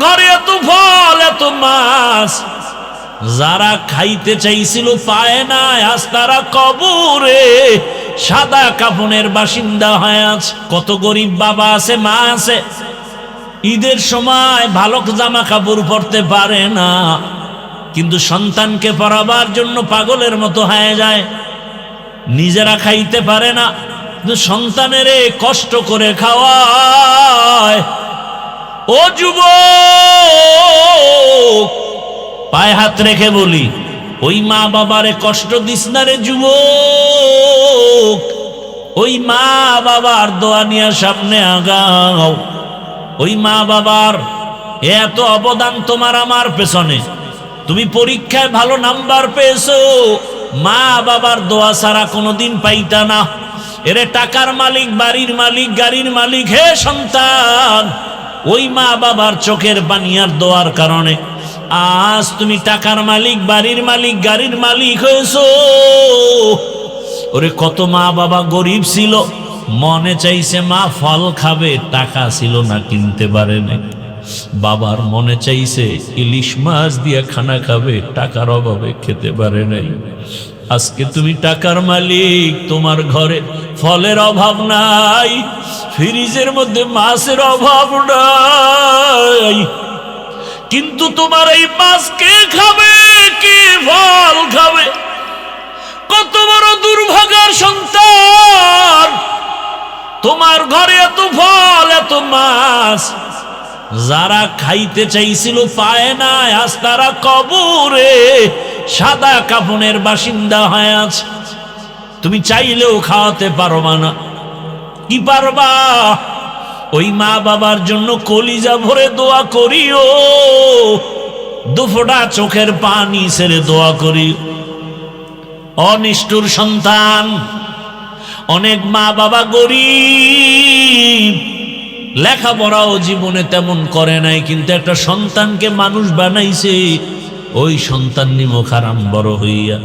ঘরে এত ফল এত মাছ, যারা খাইতে চাইছিল পায় না, আজ তারা কবরে সাদা কাফনের বাসিন্দা হয়ে আছে। কত গরিব বাবা আছে, মা আছে, ঈদের সময় ভালো জামা কাপড় পরতে পারে না, কিন্তু সন্তানকে পরাবার জন্য পাগলের মতো হয়ে যায়। নিজেরা খাইতে পারে না, কিন্তু সন্তানের কষ্ট করে খাওয়ায়। ও যুবক, পায়ে হাত রেখে বলি, ওই মা বাবারে কষ্ট দিস না রে যুবক। ওই মা বাবার দোয়া নিয়ে সামনে আগাও। ওই মা বাবার এত অবদান তোমার আমার পেছনে। তুমি পরীক্ষায় ভালো নাম্বার পেয়েছো, মা বাবার দোয়া ছাড়া কোনোদিন পাইতা না। এরে টাকার মালিক, বাড়ির মালিক, গাড়ির মালিক, হে সন্তান, ওই মা বাবার চোখের পানি আর দোয়ার কারণে আজ তুমি টাকার মালিক, বাড়ির মালিক, গাড়ির মালিক হয়েছো। ওরে কত মা বাবা গরিব ছিল, মনে চাইছে মা ফল খাবে, টাকা ছিল না, কিনতে পারে না। বাবার মনে চাইছে ইলিশ মাছ দিয়ে খানা খাবে, টাকার অভাবে খেতে পারে নাই। আজকে তুমি টাকার মালিক, তোমার ঘরে ফলের অভাব নাই, ফ্রিজের মধ্যে মাছের অভাব নাই, কিন্তু তোমার এই মাছ কে খাবে, কে ফল খাবে? কত বড় দুর্ভাগ্যের সন্তান, তোমার ঘরে এত ফল এত মাছ, যারা খাইতে চাইছিল পায় না, আজ তারা কবরে সাদা কাফনের বাসিন্দা হয়ে আছে। তুমি চাইলেও খাওয়াতে পারবা না। কি পারবা? ওই মা বাবার জন্য কলিজা ভরে দোয়া করিও, দুফোঁটা চোখের পানি ছেড়ে দোয়া করিও। অনিষ্ঠুর সন্তান, অনেক মা বাবা গরিব, লেখাপড়াও জীবনে তেমন করে নাই, কিন্তু একটা সন্তানকে মানুষ বানাইছে। ওই সন্তান নিমুখ হারাম বড় হইয়া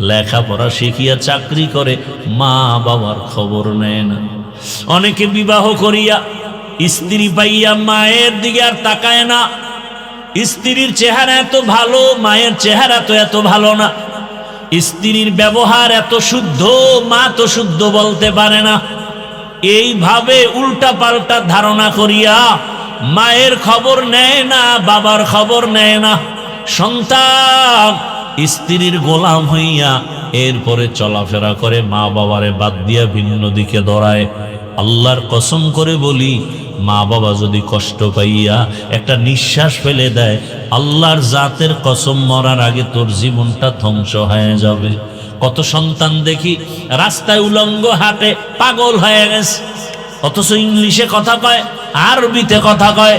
লেখাপড়া শিখিয়া চাকরি করে, মা বাবার খবর নেয় না। অনেকে বিবাহ করিয়া স্ত্রী পাইয়া মায়ের দিকে আর তাকায় না। স্ত্রীর চেহারা এত ভালো, মায়ের চেহারা তো এত ভালো না। স্ত্রীর ব্যবহার এত শুদ্ধ, মা তো শুদ্ধ বলতে পারে না। এইভাবে উল্টা পাল্টা ধারণা করিয়া মায়ের খবর নেয় না, বাবার খবর নেয় না। সন্তান স্ত্রীর গোলাম হইয়া এরপরে চলাফেরা করে, মা বাবারে বাদ দিয়া ভিন্ন দিকে দৌড়ায়। আল্লাহর কসম করে বলি, মা বাবা যদি কষ্ট পাইয়া একটা নিঃশ্বাস ফেলে দেয়, আল্লাহর জাতের কসম, মরার আগে তোর জীবনটা ধ্বংস হয়ে যাবে। কত সন্তান দেখি রাস্তায় উলঙ্গ হাঁটে, পাগল হয়ে গেছে, অথচ ইংলিশে কথা কয়, আরবিতে কথা কয়।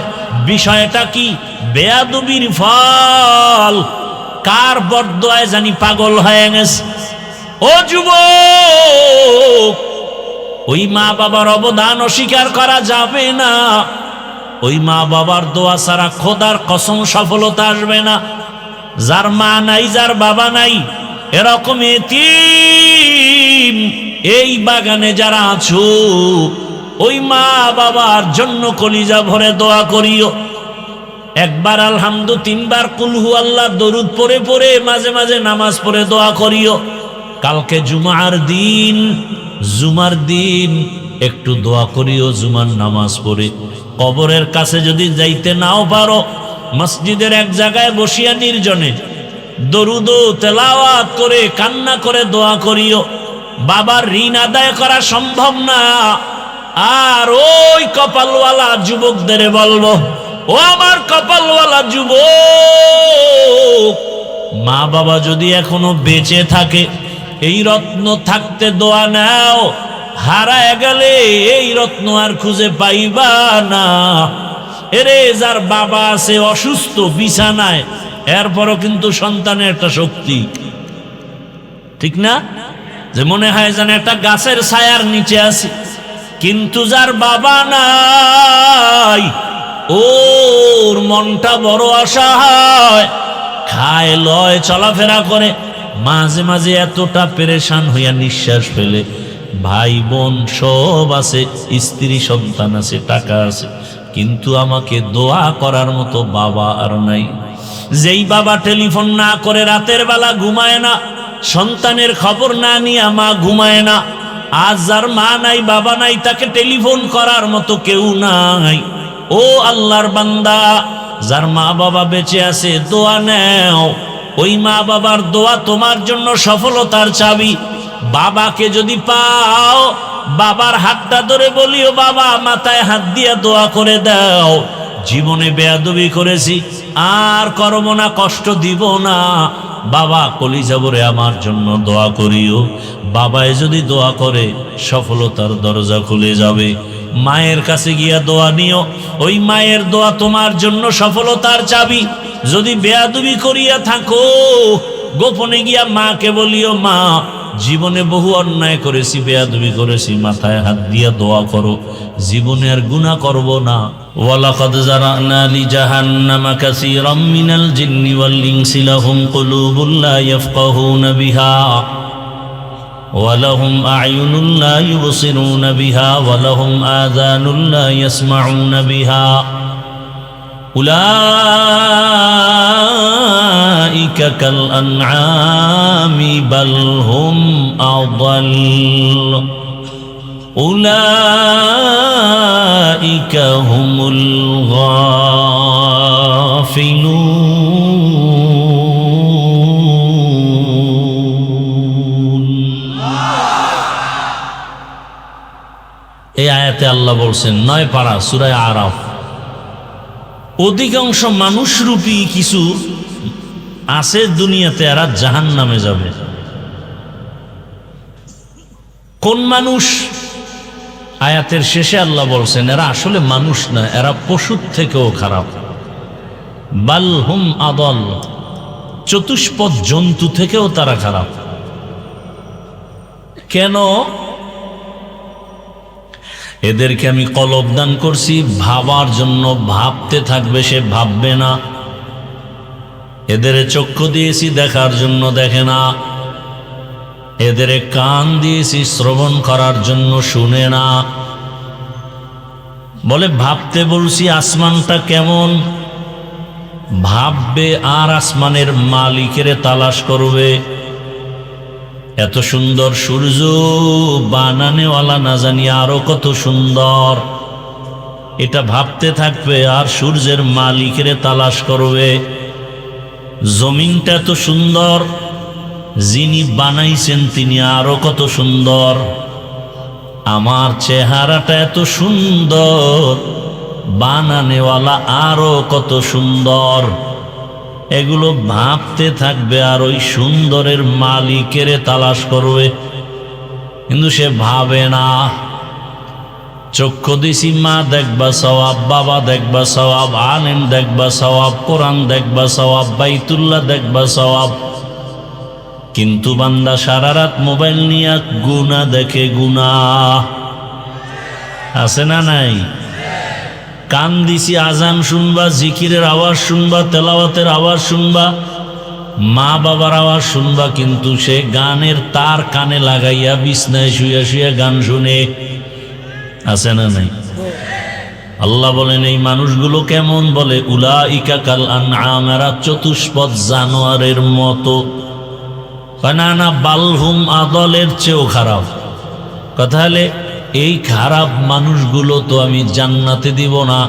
বিষয়টা কি? বেয়াদবির ফল। কার বরদোয়ায় জানি পাগল হয়ে গেছে। ও যুবক, ওই মা বাবার অবদান অস্বীকার করা যাবে না। ওই মা বাবার দোয়া ছাড়া খোদার কসম সফলতা আসবে না। যার মা নাই, যার বাবা নাই, এরকম এতিম এই বাগানে যারা আছো, ওই মা বাবার জন্য কলিজা ভরে দোয়া করিও। একবার আলহামদু, তিনবার কুলহু আল্লাহ দরুদ পড়ে পড়ে মাঝে মাঝে নামাজ পড়ে দোয়া করিও। কালকে জুমার দিন একটু দোয়া করিও জুমার নামাজ পড়ে। কবরের কাছে যদি যাইতে নাও পারো, মসজিদের এক জায়গায় বসিয়া নির্জনে দরুদ তেলাওয়াত করে কান্না করে দোয়া করিও। বাবার ঋণ আদায় করা সম্ভব না। আর ওই কপালওয়ালা যুবকদের বলবো, ও আমার কপালওয়ালা যুবক, মা বাবা যদি এখনো বেঁচে থাকে, এই রত্ন থাকতে দোয়া নাও। হারায় গেলে এই রত্ন আর খুঁজে পাইবা না। এরে যার বাবা আছে অসুস্থ বিছানায়, এরপরও কিন্তু সন্তানের একটা শক্তি, ঠিক না? যে মনে হয় যেন একটা গাছের ছায়ার নিচে আছে। কিন্তু যার বাবা নাই, ওর মনটা বড় অসহায়, খায় লয় চলাফেরা করে, মাঝে মাঝে এতটা পেরেশান হইয়া নিঃশ্বাস ফেলে। ভাই বোন সব আছে, স্ত্রী সন্তান আছে, টাকা আছে, কিন্তু আমাকে দোয়া করার মতো বাবা আর নাই। যেই বাবা টেলিফোন না করে রাতের বেলা ঘুমায় না, সন্তানের খবর না নিয়ে মা ঘুমায় না, আজ যার মা নাই বাবা নাই তাকে টেলিফোন করার মতো কেউ নাই। ও আল্লাহর বান্দা, যার মা বাবা বেঁচে আছে দোয়া নেও, ওই মা বাবার দোয়া তোমার জন্য সফলতার চাবি। বাবাকে যদি পাও, বাবার হাতটা ধরে বলিও, বাবা মাথায় হাত দিয়ে দোয়া করে দাও, জীবনে বেয়াদবি করেছি আর করব না, কষ্ট দিব না, বাবা কলিজা ভরে আমার জন্য দোয়া করিও। বাবায় যদি দোয়া করে সফলতার দরজা খুলে যাবে। মায়ের কাছে গিয়া দোয়া নিও, ওই মায়ের দোয়া তোমার জন্য সফলতার চাবি। যদি বেয়াদবি করিয়া থাকো, গোপনে গিয়া মাকে বলিও, মা জীবনে বহু অন্যায় করেছি, বেয়াদবি করেছি, মাথায় হাত দিয়া দোয়া করো, জীবনে আর গুনাহ করব না। ওয়ালাকাদ জারানা লিজাহান্নামা কাসীরাম মিনাল জিন্নি ওয়াল ইনসি লাহুম কুলুবুন লা ইয়াফকাহুনা বিহা ওয়ালাহুম আ'য়ুনুন লা ইউবসিরুনা বিহা ওয়ালাহুম আযানুন লা ইয়াসমাউনা বিহা উলাইকা কাল আনআমি বাল হুম আযাল উলাইকা হুমুল গাফিলুন। এই আয়াতে আল্লাহ বলছেন 9 পারা সূরা আরাফ, অধিকাংশ মানুষরূপী কিছু আছে দুনিয়াতে, এরা জাহান্নামে যাবে। কোন মানুষ? আয়াতের শেষে আল্লাহ বলছেন এরা আসলে মানুষ না, এরা পশুর থেকেও খারাপ। বাল হুম আদল, চতুষ্পদ জন্তু থেকেও তারা খারাপ। কেন? এদেরকে আমি কলব দান করছি ভাবার জন্য, ভাবতে থাকবে, সে ভাববে না। এদের চক্ষু দিয়েছি দেখার জন্য, দেখে না। এদের কান দিয়েছি শ্রবণ করার জন্য, শুনে না। বলে ভাবতে বলছি আসমানটা কেমন, ভাববে আর আসমানের মালিকের তালাশ করবে। এত সুন্দর সূর্য বানানেওয়ালা না জানি আরো কত সুন্দর, এটা ভাবতে থাকবে আর সূর্যের মালিকের তালাশ করবে। জমিনটা এত সুন্দর, যিনি বানাইছেন তিনি আরো কত সুন্দর। আমার চেহারাটা এত সুন্দর, বানানেওয়ালা আরো কত সুন্দর। এগুলো ভাবতে থাকবে আর ওই সুন্দরের মালিকের তালাশ করবে, কিন্তু সে ভাবে না। চক্ষু দিছি মা দেখবা সওয়াব, বাবা দেখবা সওয়াব, আলেম দেখবা সওয়াব, কোরআন দেখবা সওয়াব, বাইতুল্লাহ দেখবা সওয়াব। কিন্তু বান্দা সারা রাত মোবাইল নিয়ে গুনাহ দেখে, গুনাহ আছে না নাই? কান দিছি আজান শুনবা, জিকিরের আওয়াজ শুনবা, তেলাওয়াতের আওয়াজ শুনবা, মা বাবার আওয়াজ শুনবা, কিন্তু সে গানের তার কানে লাগাইয়া বিছনায় শুয়ে শুয়ে গান শুনে। আছে না নাই? আল্লাহ বলেন এই মানুষগুলো কেমন? বলে উলাইকা কাল আনআম, এরা চতুষ্পদ জানোয়ারের মতো। না, বালহুম আদলের চেয়েও খারাপ। কথা হলে এই খারাপ মানুষগুলো তো আমি জান্নাতে দিব না।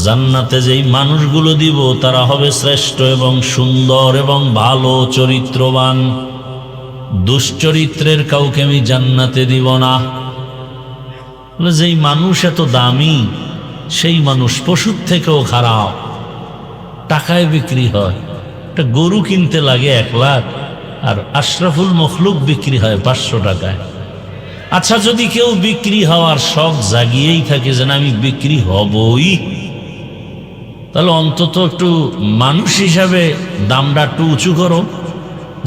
জান্নাতে যেই মানুষগুলো দিব তারা হবে শ্রেষ্ঠ এবং সুন্দর এবং ভালো চরিত্রবান। দুশ্চরিত্রের কাউকে আমি জান্নাতে দিব না। যেই মানুষ এত দামি, সেই মানুষ পশুর থেকেও খারাপ। টাকায় বিক্রি হয়, একটা গরু কিনতে লাগে 1 লাখ, আর আশরাফুল মখলুক বিক্রি হয় 500 টাকায়। আচ্ছা, যদি কেউ বিক্রি হওয়ার শখ জাগিয়েই থাকে যে না আমি বিক্রি হবই, তাহলে অন্তত একটু মানুষ হিসাবে দামটা একটু উঁচু করো,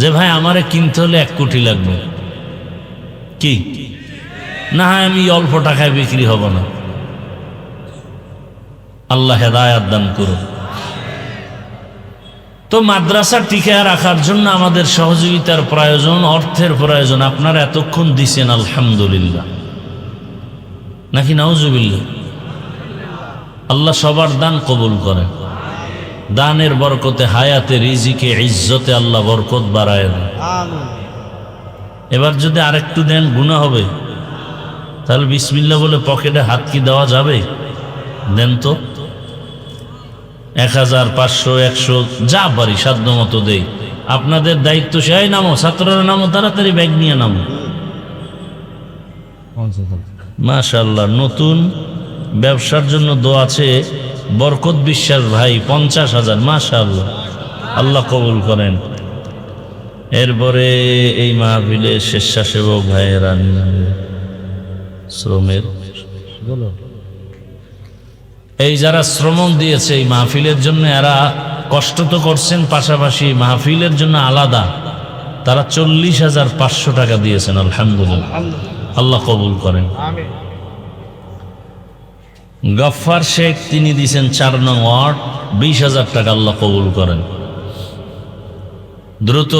যে ভাই আমারে কিনতে হলে 1 কোটি লাগবে। কি না, আমি অল্প টাকায় বিক্রি হব না। আল্লাহ হেদায়াত দান করুন। তো মাদ্রাসা টিকায় রাখার জন্য আমাদের সহযোগিতার প্রয়োজন, অর্থের প্রয়োজন। আপনারা এতক্ষণ দিছেন, আলহামদুলিল্লাহ, নাকি নাউজুবিল্লাহ? আল্লাহ সবার দান কবুল করেন। দানের বরকতে, হায়াতে, রিজিকে, ইজ্জতে আল্লাহ বরকত বাড়ায় দেন। এবার যদি আরেকটু দেন গুনাহ হবে, তাহলে বিসমিল্লাহ বলে পকেটে হাত কি দেওয়া যাবে? দেন তো। 1000, 500, 100 যা পারি সাধ্য মতো দেই। আপনাদের দায়িত্ব, সেই নামো, ছাত্ররা নামো, তাড়াতাড়ি ব্যাগ নিয়ে নামো। মাশাআল্লাহ, নতুন ব্যবসার জন্য দোয়া আছে বরকত বিশ্বাস ভাই, 50,000। মাশাআল্লাহ, আল্লাহ কবুল করেন। এরপরে এই মাহফিলে স্বেচ্ছাসেবক ভাইয়েরা, শ্রমের এই যারা শ্রম দিয়েছে এই মাহফিলের জন্য, এরা কষ্ট তো করছেন, পাশাপাশি মাহফিলের জন্য আলাদা তারা 40,500 টাকা দিয়েছেন। আলহামদুলিল্লাহ, আল্লাহ কবুল করেন। গফফার শেখ তিনি দিয়েছেন 4 নং ওয়ার্ড, 20,000 টাকা, আল্লাহ কবুল করেন। দ্রুত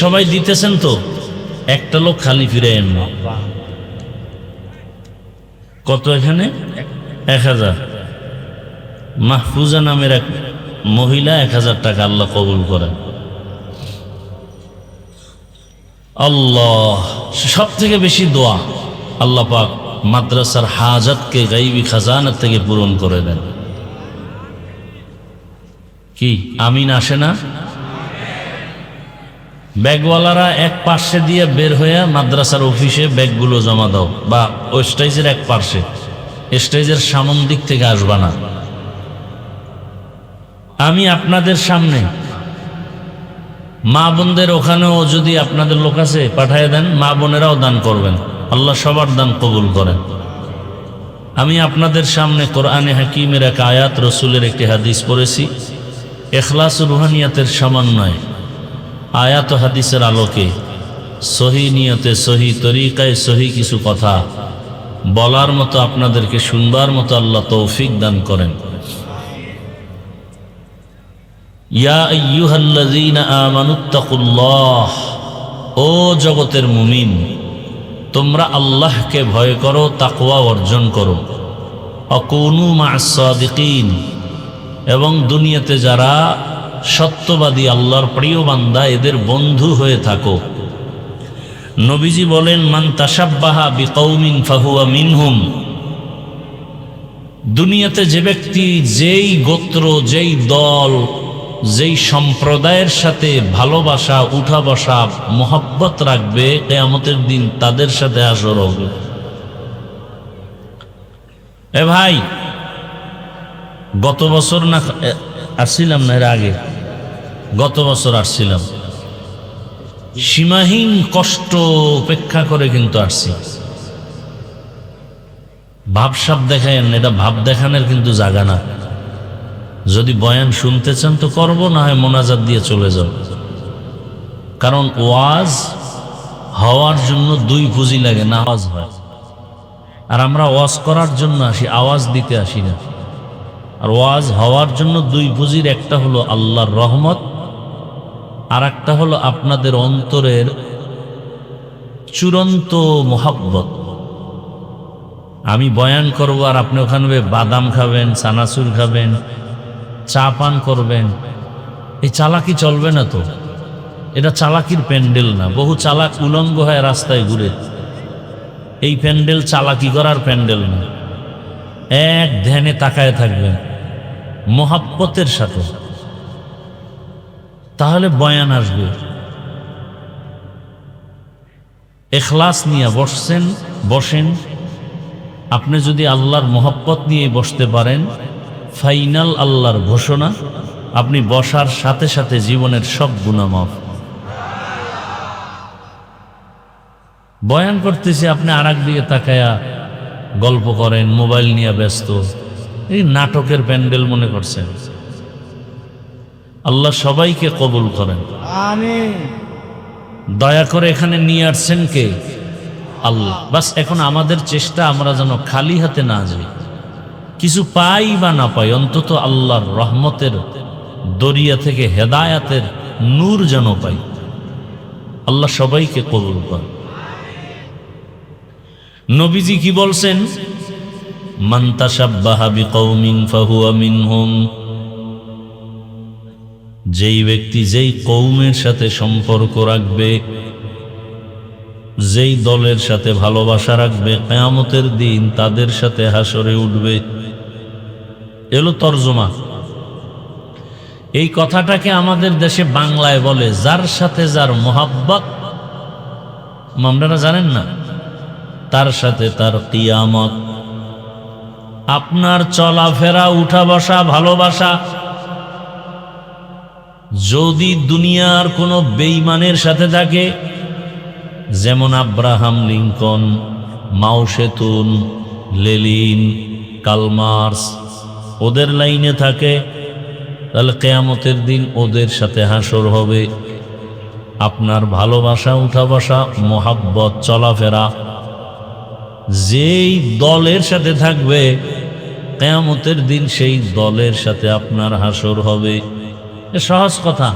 সবাই দিতেছেন তো, একটা লোক খালি ফিরে এন। কত এখানে? 1000। মাহফুজা নামের এক মহিলা 1000 টাকা, আল্লাহ কবুল করেন। আল্লাহ সব থেকে বেশি দোয়া, আল্লাহ পাক মাদ্রাসার হাজাতকে গাইবি খাজানা থেকে পূরণ করে দেন। কি আমিন আসে না? ব্যাগওয়ালারা এক পার্শ্বে দিয়ে বের হয়ে মাদ্রাসার অফিসে ব্যাগগুলো জমা দাও, বা ওই স্টেজের এক পার্শ্বে, স্টেজের সামন দিক থেকে আসবা না। আমি আপনাদের সামনে মা বোনদের ওখানেও যদি আপনাদের লোক আছে পাঠিয়ে দেন, মা বোনেরাও দান করবেন, আল্লাহ সবার দান কবুল করেন। আমি আপনাদের সামনে কোরআনে হাকিমের এক আয়াত, রসুলের একটি হাদিস পড়েছি। ইখলাস রুহানিয়াতের সমন্বয় আয়াত ও হাদিসের আলোকে সহি নিয়তে, সহি তরিকায়, সহি কিছু কথা বলার মতো, আপনাদেরকে শুনবার মতো আল্লাহ তৌফিক দান করেন। ইয়া আইয়ুহাল্লাযীনা আমানুত্তাকুল্লাহ, ও জগতের মুমিন, তোমরা আল্লাহকে ভয় করো, তাকওয়া অর্জন করো। আকুনু মা'আস সাদিকিন, এবং দুনিয়াতে যারা সত্যবাদী, আল্লাহর প্রিয় বান্দা, এদের বন্ধু হয়ে থাকো। নবীজি বলেন, মান তাশাব্বাহা বিকৌমিন ফাহুয়া মিনহুম। দুনিয়াতে যে ব্যক্তি যেই গোত্র, যেই দল, যেই সম্প্রদায়ের সাথে ভালোবাসা, উঠা বসা, মোহাব্বত রাখবে, কিয়ামতের দিন তাদের সাথে হাসর হবে। এ ভাই, গত বছর না আসছিলাম না, এর আগে গত বছর আসছিলাম, সীমাহীন কষ্ট উপেক্ষা করে কিন্তু আসছি। ভাবসাব দেখায়েন, এটা ভাব দেখানোর কিন্তু জায়গা না। যদি বয়ান শুনতে চান তো করব, না হয় মোনাজাত দিয়ে চলে যাব। কারণ ওয়াজ হওয়ার জন্য 2 পুঁজি লাগে, না আওয়াজ হয়। আর আমরা ওয়াজ করার জন্য আসি, আওয়াজ দিতে আসি না। আর ওয়াজ হওয়ার জন্য 2 পুঁজির, একটা হলো আল্লাহর রহমত, আর একটা হলো আপনাদের অন্তরের চূড়ান্ত মোহাব্বত। আমি বয়ান করব আর আপনি ওখানে বাদাম খাবেন, চানাচুর খাবেন, চা পান করবেন, এই চালাকি চলবে না তো। এটা চালাকির প্যান্ডেল না। বহু চালাক উলঙ্গ হয়ে রাস্তায় ঘুরে, এই প্যান্ডেল চালাকি করার প্যান্ডেল না। এক ধ্যানে তাকায় থাকবেন মোহাব্বতের সাথে, তাহলে বয়ান আসবে। ইখলাস নিয়ে বসেন। আপনি যদি আল্লাহর মোহাব্বত নিয়ে বসতে পারেন, ফাইনাল আল্লাহর ঘোষণা, আপনি বসার সাথে সাথে জীবনের সব গুনাহ মাফ। বয়ান করতেছি, আপনি আরেক দিকে তাকায়া গল্প করেন, মোবাইল নিয়ে ব্যস্ত, এই নাটকের প্যান্ডেল মনে করছেন। আল্লাহ সবাইকে কবুল করেন, আমিন। দয়া করে এখানে নিয়ে আসছেন কে? আল্লাহ। বাস এখন আমাদের চেষ্টা, আমরা যেন খালি হাতে না যাই, কিছু পাই বা না পাই, অন্তত আল্লাহর রহমতের দরিয়া থেকে হেদায়াতের নূর যেন পাই। আল্লাহ সবাইকে কবুল করেন। নবীজি কি বলছেন? মান তাশাব্বাহা বিকওমিন ফাহুয়া মিনহুম, যেই ব্যক্তি যেই কওমের সাথে সম্পর্ক রাখবে, যেই দলের সাথে ভালোবাসা রাখবে, কিয়ামতের দিন তাদের সাথে হাসরে উঠবে। এলো তরজমা। এই কথাটাকে আমাদের দেশে বাংলায় বলে যার সাথে যার মোহাব্বত, আপনারা জানেন না, তার সাথে তার কিয়ামত। আপনার চলাফেরা, উঠা বসা, ভালোবাসা যদি দুনিয়ার কোনো বেঈমানের সাথে থাকে, যেমন আব্রাহাম লিঙ্কন, মাও সেতুন, লেনিন, কার্ল, ওদের লাইনে থাকে, তাহলে কিয়ামতের দিন ওদের সাথে হাসর হবে। আপনার ভালোবাসা, উঠা বসা, মোহাব্বত, চলাফেরা যেই দলের সাথে থাকবে, কিয়ামতের দিন সেই দলের সাথে আপনার হাসর হবে। এ সহজ কথা।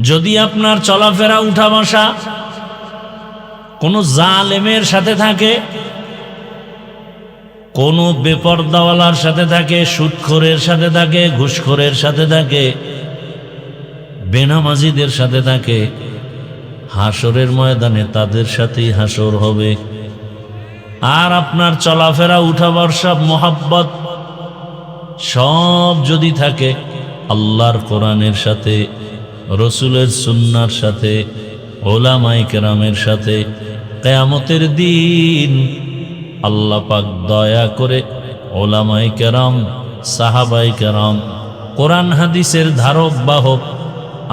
যদি আপনার চলাফেরা, উঠা বসা কোনো জালেমের সাথে থাকে, কোনো বেপরদাওয়ালার সাথে থাকে, সুদখোরের সাথে থাকে, ঘুষখোরের সাথে থাকে, বেনামাজিদের সাথে থাকে, হাসরের ময়দানে তাদের সাথেই হাসর হবে। আর আপনার চলাফেরা, উঠা বসা, মোহাব্বত সব যদি থাকে আল্লাহর কোরআনের সাথে, রসুলের সুন্নাহর সাথে, ওলামায়ে কেরামের সাথে, কিয়ামতের দিন আল্লাহ পাক দয়া করে ওলামায়ে কেরাম, সাহাবায়ে কেরাম, কোরআন হাদিসের ধারক বাহক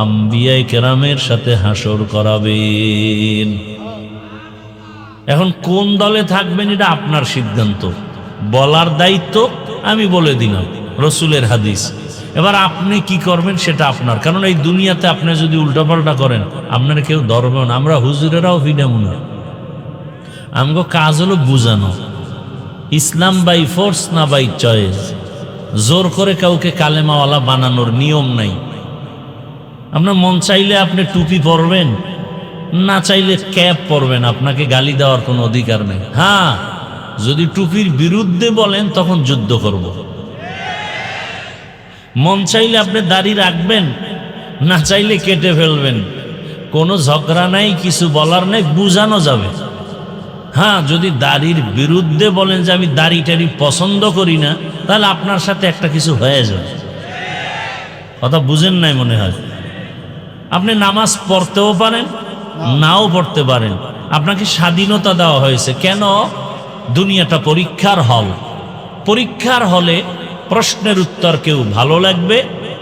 আম্বিয়ায়ে কেরামের সাথে হাসর করাবেন। এখন কোন দলে থাকবেন এটা আপনার সিদ্ধান্ত, বলার দায়িত্ব আমি বলে দিলাম, রসুলের হাদিস। এবার আপনি কি করবেন সেটা আপনার, কারণ এই দুনিয়াতে আপনি যদি উল্টাপাল্টা করেন আপনার কেউ ধরবে না। আমরা হুজুরেরাও ফিডামু না, আমগো কাজ হলো বুঝানো, ইসলাম বাই ফোর্স না বাই চয়েস। জোর করে কাউকে কালেমাওয়ালা বানানোর নিয়ম নাই। আপনার মন চাইলে আপনি টুপি পরবেন, না চাইলে ক্যাপ পরবেন, আপনাকে গালি দেওয়ার কোনো অধিকার নেই। হ্যাঁ, যদি টুপির বিরুদ্ধে বলেন তখন যুদ্ধ করব। মন চাইলে আপনি দাড়ি রাখবেন, না চাইলে কেটে ফেলবেন, কোনো ঝগড়া নাই, কিছু বলার নাই, বুঝানো যাবে। হ্যাঁ, যদি দাড়ির বিরুদ্ধে বলেন যে আমি দাড়ি টাড়ি পছন্দ করি না, তাহলে আপনার সাথে একটা কিছু হয়ে যাবে। কথা বুঝেন নাই মনে হয়। আপনি নামাজ পড়তেও পারেন, নাও পড়তে পারেন, আপনাকে স্বাধীনতা দেওয়া হয়েছে। কেন? দুনিয়াটা পরীক্ষার হল। পরীক্ষার হলে প্রশ্নের উত্তর কেউ ভালো লাগবে,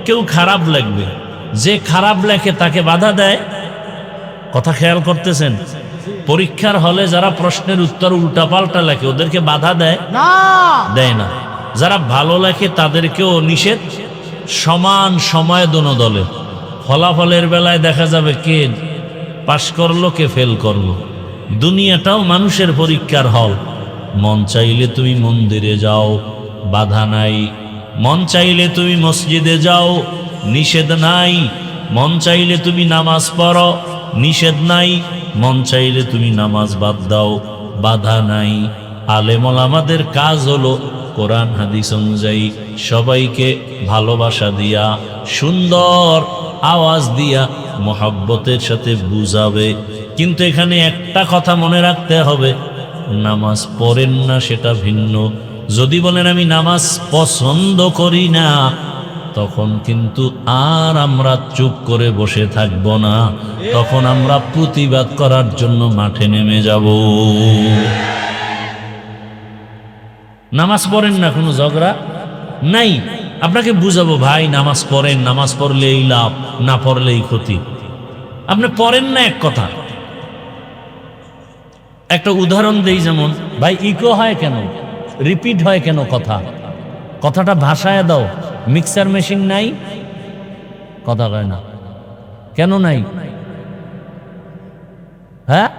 কেউ খারাপ লাগবে। যে খারাপ লেখে তাকে বাধা দেয়। কথা খেয়াল করতেছেন? পরীক্ষার হলে যারা প্রশ্নের উত্তর উল্টাপাল্টা লেখে ওদেরকে বাধা দেয় না, দেয় না। যারা ভালো লেখে তাদেরকেও নিষেধ। সমান সময় দোনো দলে। ফলাফলের বেলায় দেখা যাবে কে পাশ করলো, কে ফেল করলো। দুনিয়াটাও মানুষের পরীক্ষার হল। মন চাইলে তুমি মন্দিরে যাও, বাধা নাই। মন চাইলে তুমি মসজিদে যাও, নিষেধ নাই। মন চাইলে তুমি নামাজ পড়ো, নিষেধ নাই। মন চাইলে তুমি নামাজ বাদ দাও, বাধা নাই। আলেম ওলামাদের কাজ হলো কোরআন হাদিস অনুযায়ী সবাইকে ভালোবাসা দিয়া, সুন্দর আওয়াজ দিয়া, মোহাব্বতের সাথে বুঝাবে। কিন্তু এখানে একটা কথা মনে রাখতে হবে, নামাজ পড়েন না সেটা ভিন্ন। যদি বলেন আমি নামাজ পছন্দ করি না, তখন কিন্তু আর আমরা চুপ করে বসে থাকব না, তখন আমরা প্রতিবাদ করার জন্য মাঠে নেমে যাব। নামাজ পড়েন না, কোনো ঝগড়া নাই। আপনাকে বুঝাবো, ভাই নামাজ পড়েন, নামাজ পড়লেই লাভ, না পড়লেই ক্ষতি। আপনি পড়েন না এক কথা। একটা উদাহরণ দেই, যেমন ভাই ইকো হয় কেন, রিপিট হয় কেন, কথাটা ভাষায় দাও। মিক্সার মেশিন নাই, কথা কয় না কেন? নাই, হ্যাঁ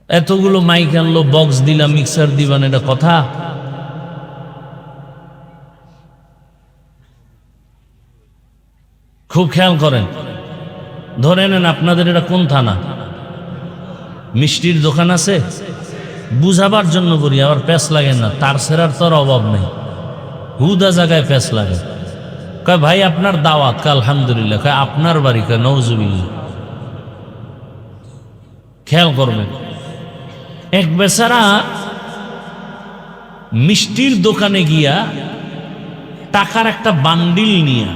এতগুলো মাইক আনলো, বক্স দিলাম, মিক্সার দিবান, এটা কথা? খুব খেয়াল করেন। ধরে নেন আপনাদের এটা কোন থানা? মিষ্টির দোকান আছে, বুঝাবার জন্য করি, আবার প্যাঁচ লাগে না, তার সেরার তোর অভাব নেই, হুদা জায়গায় প্যাঁচ লাগে। কয় ভাই আপনার দাওয়াত? কয় আলহামদুলিল্লাহ। কয় আপনার বাড়ি? কয় নওজুবিল্লাহ। খেয়াল করবেন, এক বেচারা মিষ্টির দোকানে গিয়া টাকার একটা বান্ডিল নিয়ে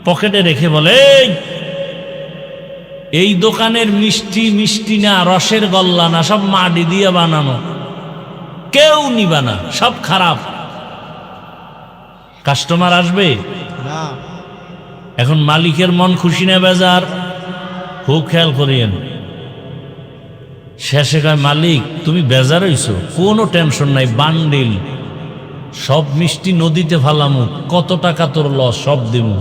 পকেটে রেখে বলে, এই দোকানের মিষ্টি মিষ্টি না, রসের গল্লা না, সব মাটি দিয়ে বানানো, কেউ নিবা না, সব খারাপ। কাস্টমার আসবে না। এখন মালিকের মন খুশি না বেজার? খুব খেয়াল করিয়েন। শেষে কয়, মালিক তুমি বেজার হইছো? কোনো টেনশন নাই, বান্ডিল সব মিষ্টি নদীতে ফালামু, কত টাকা তোর লস, সব দিমু।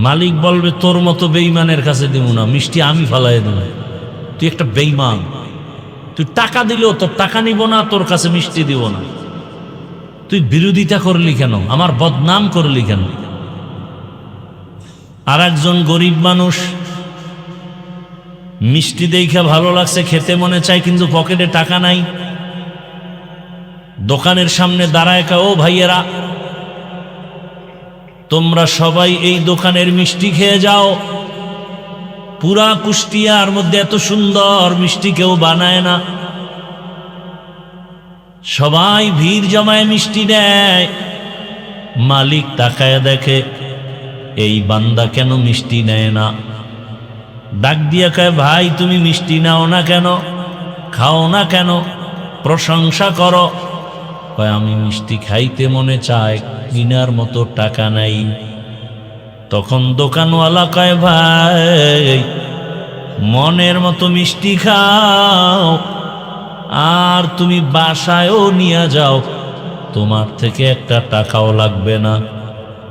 মালিক বলবে, তোর মতো বেঈমানের কাছে দিব না, মিষ্টি আমি ফালাই দেব। তুই একটা বেঈমান, তুই টাকা দিলেও তোর টাকা নিব না, তোর কাছে মিষ্টি দিব না। তুই বিরোধিতা করলি কেন? আমার বদনাম করলি কেন? আর একজন গরিব মানুষ, মিষ্টি দেখে ভালো লাগছে, খেতে মনে চায়, কিন্তু পকেটে টাকা নাই। দোকানের সামনে দাঁড়ায়, ও ভাইয়েরা, তোমরা সবাই এই দোকানের মিষ্টি খেয়ে যাও, পুরা কুষ্টিয়ার মধ্যে এত সুন্দর মিষ্টি কেউ বানায় না। সবাই ভিড় জমায় মিষ্টি নেয়। মালিক তাকায় দেখে এই বান্দা কেন মিষ্টি নেয় না। ডাক দিয়া কয়, ভাই তুমি মিষ্টি নাও না কেন, খাও না কেন, প্রশংসা করো? কয়, আমি মিষ্টি খাইতে মনে চায়, কিনার মতো টাকা নাই। তখন দোকানওয়ালা কয়, ভাই মনের মতো মিষ্টি খাও, আর তুমি বাসায়ও নিয়ে যাও, তোমার থেকে একটা টাকাও লাগবে না।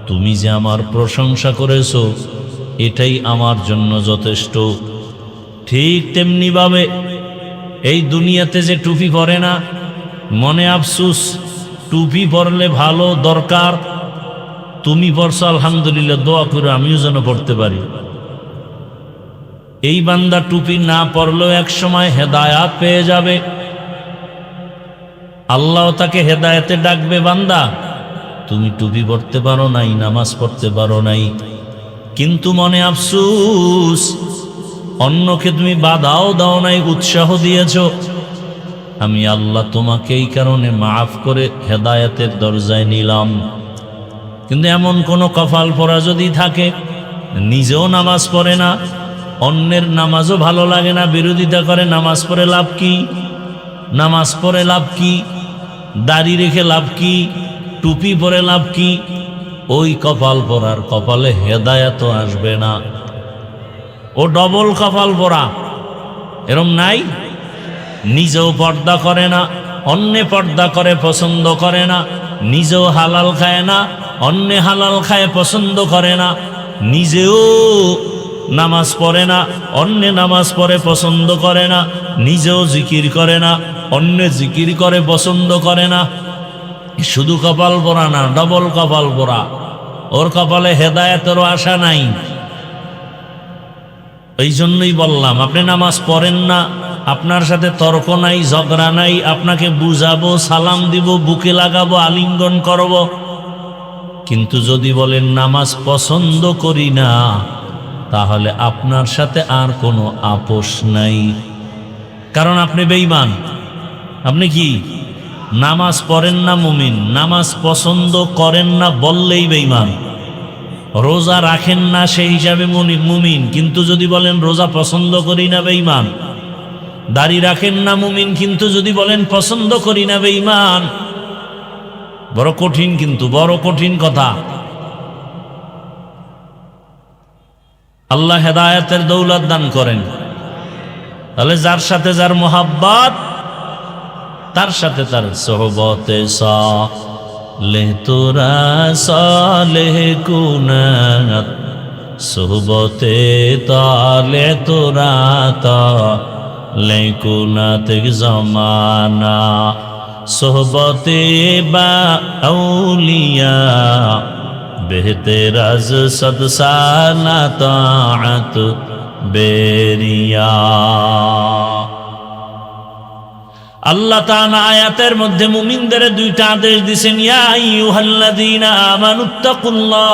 তুমি যে আমার প্রশংসা করেছো, এটাই আমার জন্য যথেষ্ট। ঠিক তেমনি ভাবে এই দুনিয়াতে যে টুপি পরে না, মনে আফসুস, টুপি পরলে ভালো, দরকার। তুমি পরছো, আলহামদুলিল্লাহ, দোয়া করে আমিও যেন পড়তে পারি। এই বান্দা টুপি না পরলেও এক সময় হেদায়াত পেয়ে যাবে। আল্লাহ তাকে হেদায়েতে ডাকবে, বান্দা তুমি টুপি পড়তে পারো নাই, নামাজ পড়তে পারো নাই, কিন্তু মনে আফসুস, অন্যকে তুমি বাধাও দাও নাই, উৎসাহ দিয়েছ। আমি আল্লাহ তোমাকে এই কারণে মাফ করে হেদায়েতের দরজায় নিলাম। কিন্তু এমন কোনো কপাল পরা যদি থাকে, নিজেও নামাজ পড়ে না, অন্যের নামাজও ভালো লাগে না, বিরোধিতা করে, নামাজ পড়ে লাভ কি? নামাজ পড়ে লাভ কি? দাড়ি রেখে লাভ কি? টুপি পরে লাভ কি? ওই কপাল পরার কপালে হেদায়েত আসবে না। ও ডবল কপাল পরা, এরম নাই? নিজেও পর্দা করে না, অন্যে পর্দা করে পছন্দ করে না, নিজেও হালাল খায় না, অন্যে হালাল খায় পছন্দ করে না, নিজেও নামাজ পড়ে না, অন্যে নামাজ পড়ে পছন্দ করে না, নিজেও জিকির করে না, অন্যে জিকির করে পছন্দ করে না। শুধু কপাল পরা না, ডবল কপাল পরা। ওর কপালে হেদায়েতেরও আশা নাই। এই জন্যই বললাম, আপনি নামাজ পড়েন না, আপনার সাথে তর্ক নাই, ঝগড়া নাই, আপনাকে বুঝাবো, সালাম দিব, বুকে লাগাবো, আলিঙ্গন করব। কিন্তু যদি বলেন নামাজ পছন্দ করি না, তাহলে আপনার সাথে আর কোনো আপোষ নাই, কারণ আপনি বেঈমান। আপনি কি নামাজ পড়েন না মুমিন, নামাজ পছন্দ করেন না বললেই বেঈমান। রোজা রাখেন না সেই হিসাবে মুমিন, কিন্তু যদি বলেন রোজা পছন্দ করি না, বেঈমান। দাড়ি রাখেন না মুমিন, কিন্তু যদি বলেন পছন্দ করি না, বেঈমান। বড় কঠিন, কিন্তু বড় কঠিন কথা। আল্লাহ হেদায়েতের দৌলত দান করেন। তাহলে যার সাথে যার মোহাব্বত, তার সাথে তার সোহবতে সালেহ তোরা সালেহ কুনাত, সোহবতে তালে তোরা তালে কুনাত জমানা, সোহবতে বা আউলিয়া बेहतराज सद साला ताअत बेरिया। আল্লাহ তাআলা আয়াতের মধ্যে মুমিনদের দুইটা আদেশ দিয়েছেন, ইয়া আইয়ুহাল্লাযীনা আমানুত্তাকুল্লাহ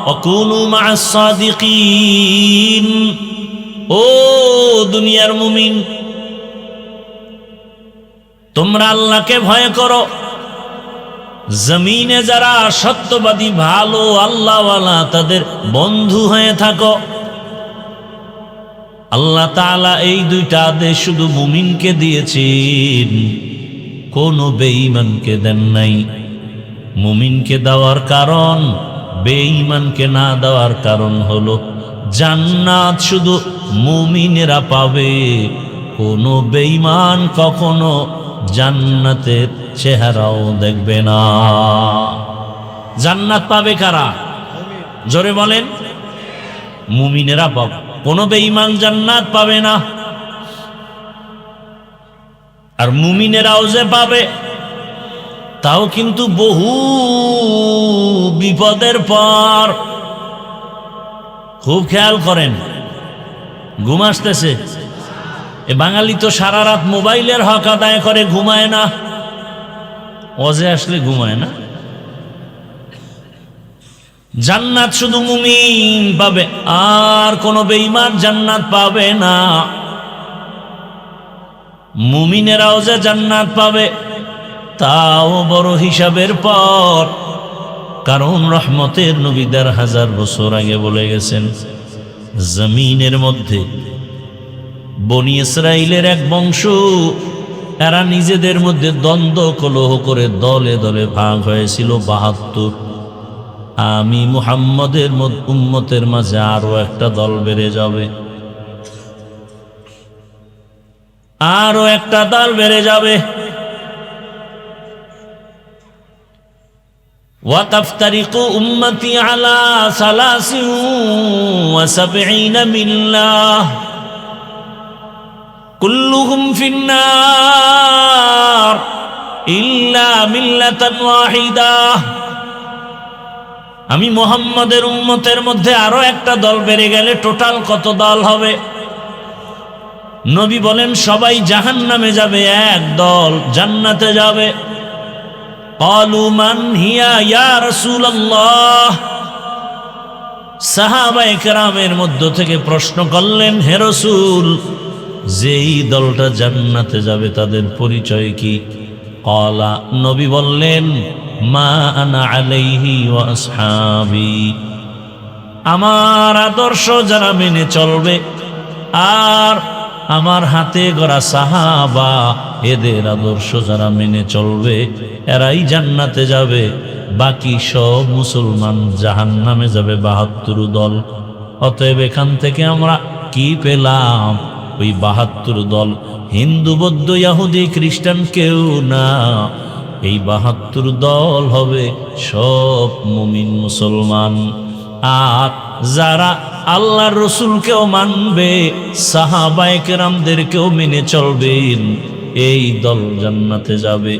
ওয়া কুনু মা'আস সাদিকিন। ও দুনিয়ার মুমিন, তোমরা আল্লাহকে ভয় করো, জমিনে যারা সত্যবাদী ভালো আল্লাহওয়ালা তাদের বন্ধু হয়ে থাকো। আল্লাহ তাআলা এই দুইটা আদেশ শুধু মুমিনকে দিয়েছেন, কোনো বেঈমানকে দেন নাই। মুমিনকে দেওয়ার কারণ, বেঈমানকে না দেওয়ার কারণ হলো জান্নাত শুধু মুমিনেরা পাবে, কোনো বেঈমান কখনো জান্নাতের চেহারাও দেখবে না। জান্নাত পাবে কারা? জোরে বলেন। মুমিনেরা পাবে, কোনো বেঈমান জান্নাত পাবে না। আর মুমিনেরাও যে পাবে তাও কিন্তু বহু বিপদের পর। খুব খেয়াল করেন, ঘুম আসতেছে? এ বাঙালি তো সারা রাত মোবাইলের হক আদায় করে, ঘুমায় না। ওয়াজে আসলে ঘুমায় না। জান্নাত শুধু মুমিন পাবে, আর কোন বেঈমান জান্নাত পাবে না। মুমিনেরাও যে জান্নাত পাবে তাও বড় হিসাবের পর, কারণ রহমতের নবী ১,৫০০ বছর আগে বলে গেছেন, জমিনের মধ্যে বনি ইসরাইলের এক বংশ, এরা নিজেদের মধ্যে দ্বন্দ্ব কলহ করে দলে দলে ভাগ হয়েছিল ৭২। আমি মুহাম্মদের উম্মতের মাঝে আরো একটা দল বেড়ে যাবে, আরো একটা দল বেড়ে যাবে। وتفترق أمتي على 73 ملة كلهم في النار إلا ملة واحدة। আমি মুহাম্মদের উম্মতের মধ্যে আরো একটা দল বেড়ে গেলে টোটাল কত দল হবে? নবী বলেন সবাই জাহান্নামে যাবে, এক দল জান্নাতে যাবে। ক্বালু মান হিয়া ইয়া রাসূলুল্লাহ। সাহাবায়ে কেরামের মধ্য থেকে প্রশ্ন করলেন, হে রাসূল, যেই দলটা জান্নাতে যাবে তাদের পরিচয় কি? ক্বালা, নবী বললেন, মা আনা আলাইহি ওয়া আসহাবি। আমার আদর্শ যারা মেনে চলবে আর আমার হাতে গড়া সাহাবা এদের আদর্শ যারা মেনে চলবে এরাই জান্নাতে যাবে, বাকি সব মুসলমান জাহান্নামে যাবে ৭২ দল। অতএব এখান থেকে আমরা কি পেলাম? ওই ৭২ দল হিন্দু, বৌদ্ধ, ইহুদি, খ্রিস্টান কেউ না। এই ৭২ দল হবে সব মুমিন মুসলমান। আর যারা আল্লাহর রসুলকেও মানবে, সাহাবায়ে কেরামদেরকেও মেনে চলবেন, এই দল জান্নাতে যাবে।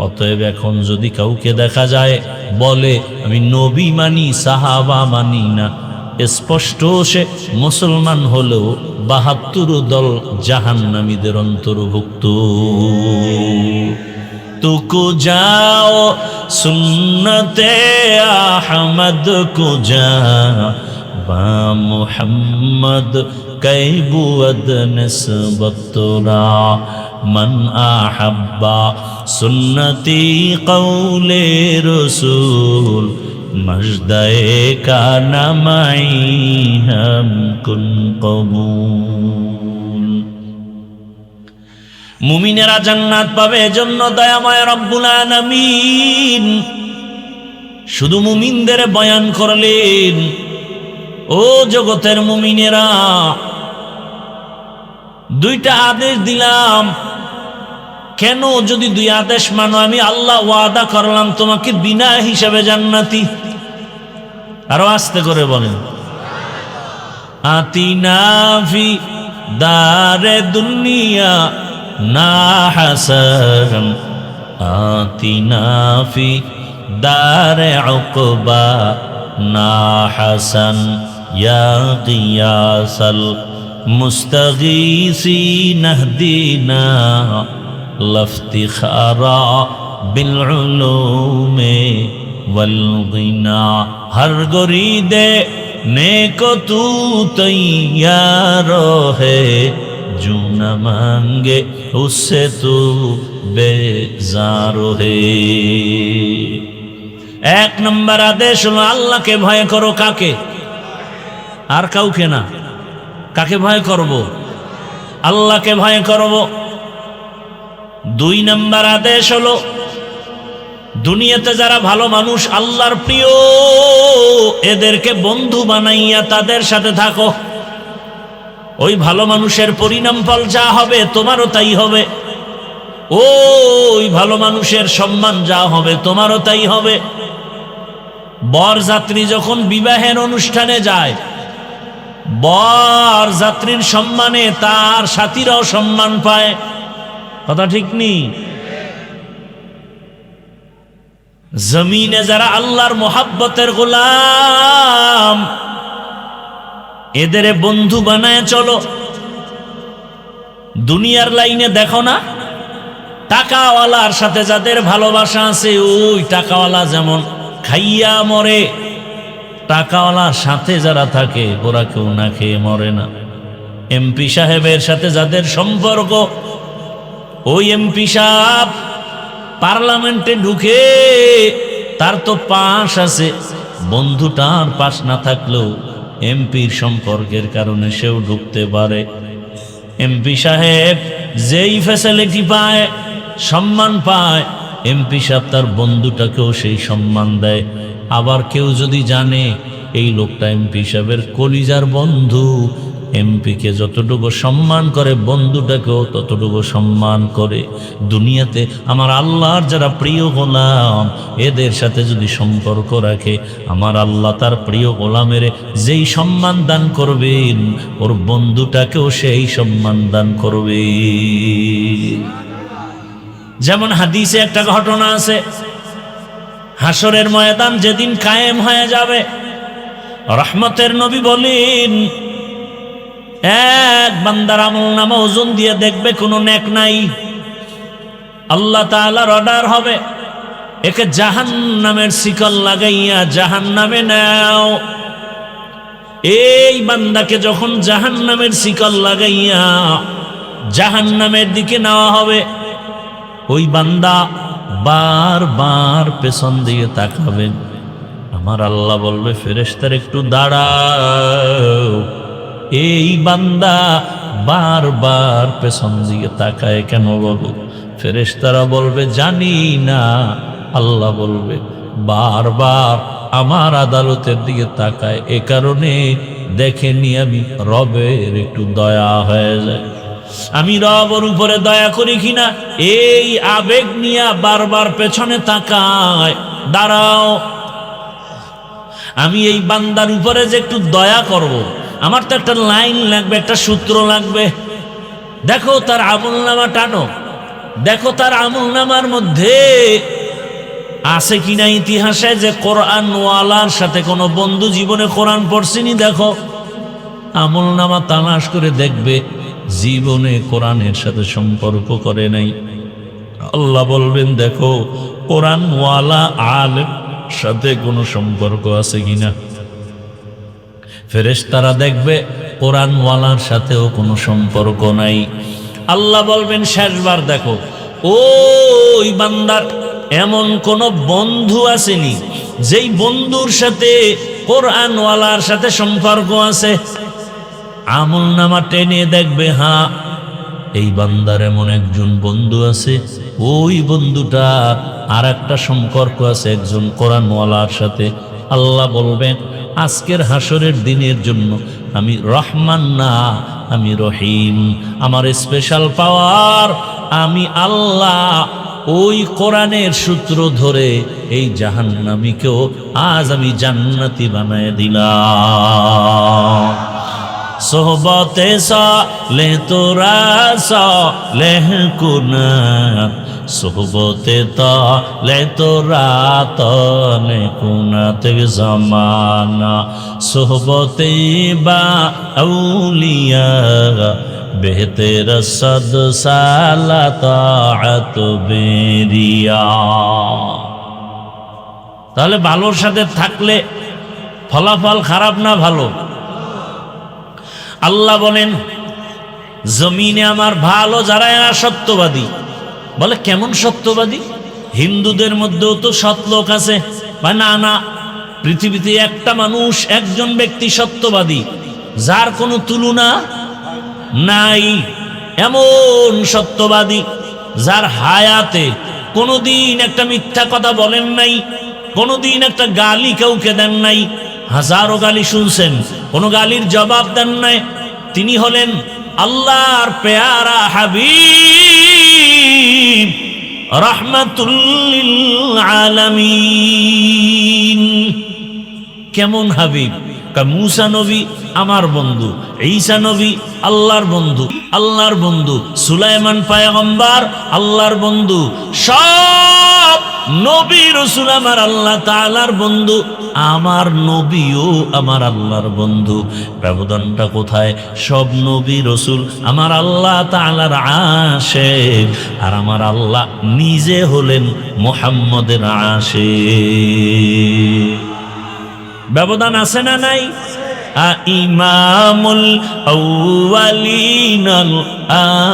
অতএব এখন যদি কাউকে দেখা যায় বলে আমি নবী মানি, সাহাবা মানি না, স্পষ্ট সে মুসলমান হলেও ৭২ দল জাহান্নামীদের অন্তর্ভুক্ত। तुको जाओ सुन्नते अहमद को जा बा मुहम्मद कैबुअद नस्बतुरा मन आहब्बा सुन्नती कौले रसूल मजदे का नमाई हम कुन कबूल। মুমিনেরা জান্নাত পাবে, এজন্য দয়াময় রব্বুল আলামিন শুধু মুমিনদের বয়ান করলেন। ও জগতের মুমিনেরা, দুইটা আদেশ দিলাম, কেন? যদি দুই আদেশ মানো আমি আল্লাহ ওয়াদা করলাম তোমাকে বিনা হিসাবে জান্নাতি। আরো আস্তে করে বলেন, আতিনা ফি দারে দুনিয়া না হাসান আতিনা ফি دار عقبى نا حسن يا غياث المستغيثين اهدنا لافتخارا بالعلوم والغنى ہر گرید نیک تو تیار ہے جو نہ مانگے اس سے تو بیزار ہے এক নম্বর আদেশ হলো আল্লাহকে ভয় করো কাকে আর কাউকে না কাকে ভয় করব আল্লাহকে ভয় করব দুই নম্বর আদেশ হলো দুনিয়াতে যারা ভালো মানুষ আল্লাহর প্রিয় এদেরকে বন্ধু বানাইয়া তাদের সাথে থাকো ওই ভালো মানুষের পরিণাম ফল যা হবে তোমারও তাই হবে ওই ভালো মানুষের সম্মান যা হবে তোমারও তাই হবে বরযাত্রী যখন বিবাহের অনুষ্ঠানে যায় বরযাত্রীর সম্মানে তার সাথীরাও সম্মান পায় কথা ঠিক নেই জমিনে যারা আল্লাহর মোহাব্বতের গোলাম এদের বন্ধু বানায় চলো দুনিয়ার লাইনে দেখো না টাকাওয়ালার সাথে যাদের ভালোবাসা আছে ওই টাকাওয়ালা যেমন খাইয়া মরে টাকাওয়ালার সাথে যারা থাকে ওরা কেউ না খেয়ে মরে না এমপি সাহেবের সাথে যাদের সম্পর্ক ওই এমপি সাহেব পার্লামেন্টে ঢুকে তার তো পাশ আছে বন্ধুটার পাশ না থাকলেও এমপির সম্পর্কের কারণে সেও ঢুকতে পারে এমপি সাহেব যেই ফ্যাসিলিটি পায় সম্মান পায় এমপি সাহেব তার বন্ধুটাকেও সেই সম্মান দেয় আবার কেউ যদি জানে এই লোকটা এমপি সাহেবের কলিজার বন্ধু এমপিকে যতটুকু সম্মান করে বন্ধুটাকেও ততটুকু সম্মান করে দুনিয়াতে আমার আল্লাহর যারা প্রিয় গোলাম এদের সাথে যদি সম্পর্ক রাখে আমার আল্লাহ তার প্রিয় গোলামের যেই সম্মান দান করবেন ওর বন্ধুটাকেও সেই সম্মান দান করবে যেমন হাদিসে একটা ঘটনা আছে হাসরের ময়দান যেদিন কায়েম হয়ে যাবে রহমতের নবী বলেন এক বান্দার আমলনামা ওজন দিয়ে দেখবে কোনো নেক নাই আল্লাহ তাআলার অর্ডার হবে একে জাহান্নামের শিকল লাগাইয়া জাহান্নামে নাও এই বান্দাকে যখন জাহান্নামের শিকল লাগাইয়া জাহান্নামের দিকে নেওয়া হবে ওই বান্দা বারবার পেছন দিকে তাকাবেন আমার আল্লাহ বলবে ফেরেশতারা একটু দাঁড়াও এই বান্দা বারবার পেছন দিকে তাকায় কেন বলো ফেরেশতারা বলবে জানি না আল্লাহ বলবে বারবার আমার আদালতের দিকে তাকায় এ কারণে দেখেনি আমি রবের একটু দয়া হয়ে যায় আমি রবের উপরে দয়া করি কিনা এই আবেগ নিয়ে বারবার পেছনে তাকায় দাঁড়াও আমি এই বান্দার উপরে যে একটু দয়া করব আমার তো একটা লাইন লাগবে একটা সূত্র লাগবে দেখো তার আমলনামা টানো দেখো তার আমলনামার মধ্যে আছে কিনা ইতিহাসে যে কোরআন ওয়ালার সাথে কোনো বন্ধু জীবনে কোরআন পড়ছেনি দেখো আমলনামা তালাশ করে দেখবে জীবনে কোরআনের সাথে সম্পর্ক করে নাই আল্লাহ বলবেন দেখো কোরআন ওয়ালা আলেম সাথে কোনো সম্পর্ক আছে কিনা ফেরেশতারা দেখবে কোরআন ওয়ালার সাথেও কোনো সম্পর্ক নাই আল্লাহ বলবেন শেষবার দেখো ওই বান্দার এমন কোন বন্ধু আসেনি যেই বন্ধুর সাথে কোরআন ওয়ালার সাথে সম্পর্ক আছে আমলনামা টেনে দেখবে হ্যাঁ এই বান্দার এমন একজন বন্ধু আছে ওই বন্ধুটা আর একটা সম্পর্ক আছে একজন কোরআন ওয়ালার সাথে আল্লাহ বলবেন আজকের হাসরের দিনের জন্য আমি রহমান না আমি রহিম আমার স্পেশাল পাওয়ার আমি আল্লাহ ওই কোরআনের সূত্র ধরে এই জাহান্নামীকেও আজ আমি জান্নাতি বানায় দিলাম সোহবতে সালে তোরা সালেহ কুনাত, সোহবতে তালে তোরা তালে কুনাত জামানা, সোহবতে বা আউলিয়া বেহতের সদ সালা তাআত বেরিয়া। তাহলে ভালোর সাথে থাকলে ফলাফল খারাপ না ভালো? আল্লাহ বলেন জমিনে আমার ভালো যারা এরা সত্যবাদী। বলে কেমন সত্যবাদী? হিন্দুদের মধ্যেও তো সৎ লোক আছে। না না, পৃথিবীতে একটা মানুষ, একজন ব্যক্তি সত্যবাদী যার কোনো তুলনা নাই। এমন সত্যবাদী যার হায়াতে কোনোদিন একটা মিথ্যা কথা বলেন নাই, কোনোদিন একটা গালি কাউকে দেন নাই। হাজারো গালি শুনছেন, কোনো গালির জবাব দেন নাই। তিনি হলেন আল্লাহর পেয়ারা হাবিব রাহমাতুল লিল আলামিন। কেমন হাবিব? মুসা নবী আমার বন্ধু, ঈসা নবী আল্লাহর বন্ধু, আল্লাহর বন্ধু, সুলাইমান পয়গম্বর আল্লাহর বন্ধু, সব নবী রাসূল আমার আল্লাহ তাআলার বন্ধু, আমার নবীও আমার আল্লাহর বন্ধু। ব্যবধানটা কোথায়? সব নবী রাসূল আমার আল্লাহ তাআলার আশিক, আর আমার আল্লাহ নিজে হলেন মুহাম্মদের আশিক। ব্যবধান আছে না নাই? ইমামুল আউয়ালিন আল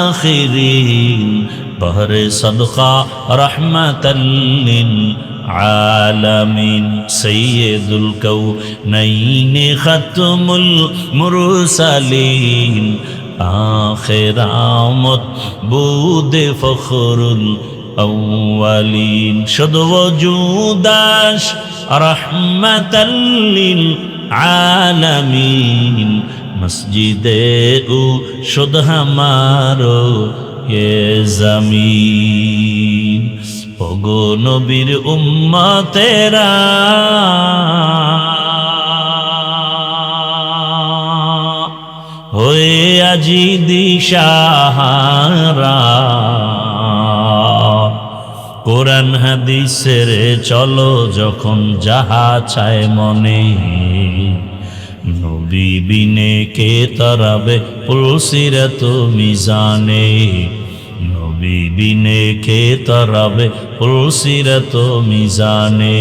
আখিরিন বহরে সদকা রাহমাতাল লিল আলামিন সাইয়্যিদুল কাউনাইন খাতমুল মুরসালিন আখির আমত বুদে ফখরুল আউয়ালিন শুধু ওজুদাস রাহমাতাল লিল আলামিন মসজিদে ও শুধ হামারো এ জমিন। ওগো নবীর উম্মতেরা হয়ে আজি দিশাহারা, কোরআন হাদিসের চলো যখন যাহা চায় মনে, নবী বিনে কে তরাবে পুলসিরাত মিজানে, নবী বিনে কে তরাবে পুলসিরাত মিজানে।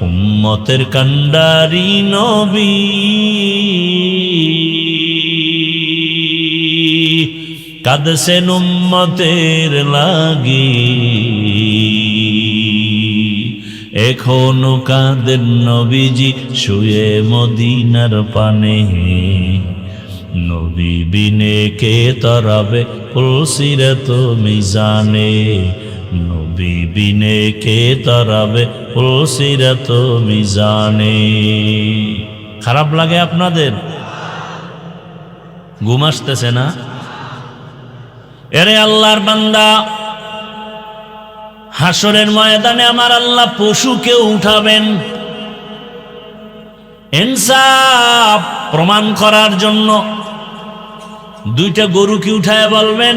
উম্মতের কান্ডারি নবী কাঁদছেন উম্মতের লাগি, এখনো কাঁদেন নবীজি শুয়ে মদিনার পানে, নবী বিনে কে তরাবে পুলসিরাত মিজানে, নবী বিনে কে তরাবে পুলসিরাত মিজানে। খারাপ লাগে আপনাদের? ঘুম আসতেছে না? এরে আল্লাহর বান্দা, হাসরের ময়দানে আমার আল্লাহ পশুকে উঠাবেন ইনসাফ প্রমাণ করার জন্য। দুইটা গরুকে উঠায় বলবেন,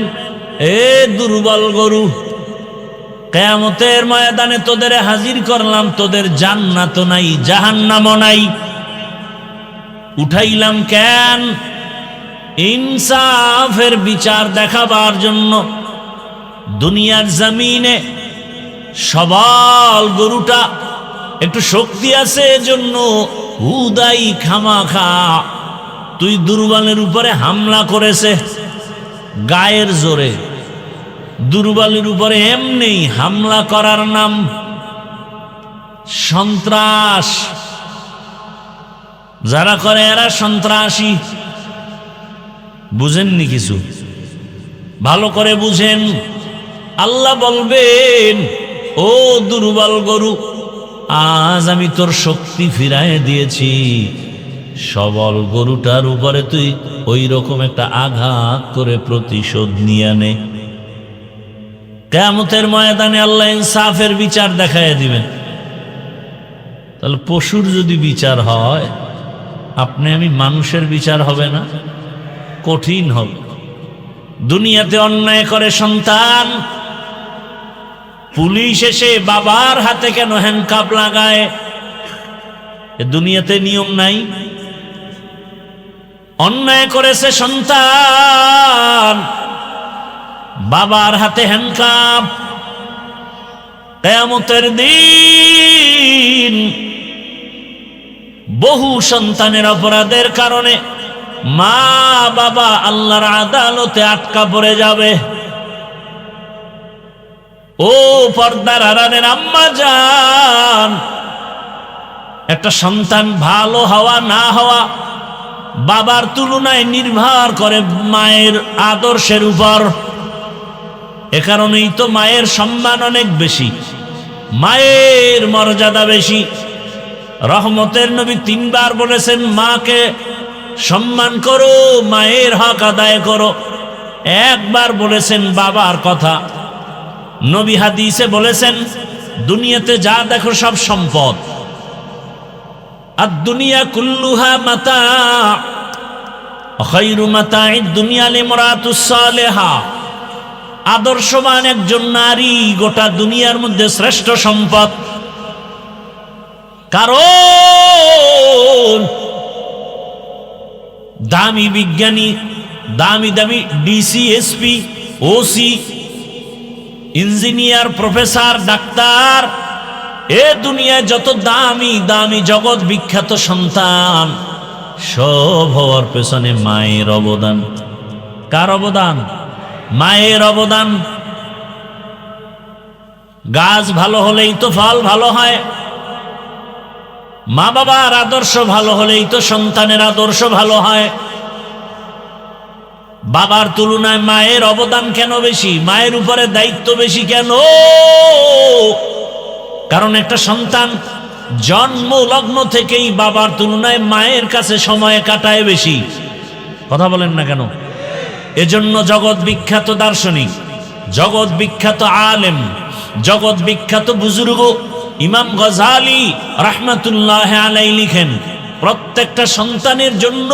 এ দুর্বল গরু, কিয়ামতের ময়দানে তোদের হাজির করলাম, তোদের জান্নাত নাই জাহান্নামও নাই, উঠাইলাম কেন? ইনসাফের বিচার দেখাবার জন্য। দুনিয়ার জমিনে সবল গরুটা একটু শক্তি আছে এজন্য হুদাই খামাখা তুই দুর্বলের উপরে হামলা করেছে গায়ের জোরে। দুর্বলের উপরে এমনি হামলা করার নাম সন্ত্রাস। যারা করে এরা সন্ত্রাসী। বুঝেননি কিছু? ভালো করে বুঝেন। আল্লাহ বলবেন, ও দুর্বল গরু, আজ আমি তোর শক্তি ফিরায় দিয়েছি, সবল গরুটার উপরে তুই ওই রকম একটা আঘাত করে প্রতিশোধ নিয়ে নে। কিয়ামতের ময়দানে আল্লাহ ইনসাফের বিচার দেখায় দিবেন। তাহলে পশুর যদি বিচার হয়, আপনি আমি মানুষের বিচার হবে না? কঠিন হবে। দুনিয়াতে অন্যায় করে সন্তান, পুলিশ এসে বাবার হাতে কেন হ্যান্ডকাপ লাগায়? এ দুনিয়াতে নিয়ম নাই? অন্যায় করেছে সন্তান, বাবার হাতে হ্যান্ডকাপ। কিয়ামতের দিন বহু সন্তানের অপরাধের কারণে মা বাবা আল্লাহর আদালতে আটকা পড়ে যাবে। ও পর্দার আড়ালের আম্মা জান, একটা সন্তান ভালো হওয়া না হওয়া বাবার তুলনায় নির্ভর করে মায়ের আদর্শের উপর। এ কারণেই তো মায়ের সম্মান অনেক বেশি, মায়ের মর্যাদা বেশি। রহমতের নবী 3 বার বলেছেন, মাকে সম্মান করো, মায়ের হক আদায় করো। 1 বার বলেছেন বাবার কথা। নবী হাদিসে বলেছেন, দুনিয়াতে যা দেখো সব সম্পদ। আর দুনিয়া কুল্লুহা মাতা, খায়রু মাতা'আদ দুনিয়া লিমরাতুস সালিহা। আদর্শবান একজন নারী গোটা দুনিয়ার মধ্যে শ্রেষ্ঠ সম্পদ। কারণ দামি বিজ্ঞানী, দামি দামি DC, SP, OC, engineer, professor, ডাক্তার, এ দুনিয়ায় যত দামি দামি জগৎ বিখ্যাত সন্তান, সব হওয়ার পেছনে মায়ের অবদান। কার অবদান? মায়ের অবদান। গাছ ভালো হলেই তো ফল ভালো হয়, মা বাবার আদর্শ ভালো হলেই তো সন্তানের আদর্শ ভালো হয়। বাবার তুলনায় মায়ের অবদান কেন বেশি? মায়ের উপরে দায়িত্ব বেশি কেন? কারণ একটা সন্তান জন্ম লগ্ন থেকেই বাবার তুলনায় মায়ের কাছে সময় কাটায় বেশি। কথা বলেন না কেন? এজন্য জগৎ বিখ্যাত দার্শনিক, জগৎ বিখ্যাত আলেম, জগৎ বিখ্যাত বুজুর্গ ইমাম গজালি রাহমাতুল্লাহ আলাইহি লিখেন, প্রত্যেকটা সন্তানের জন্য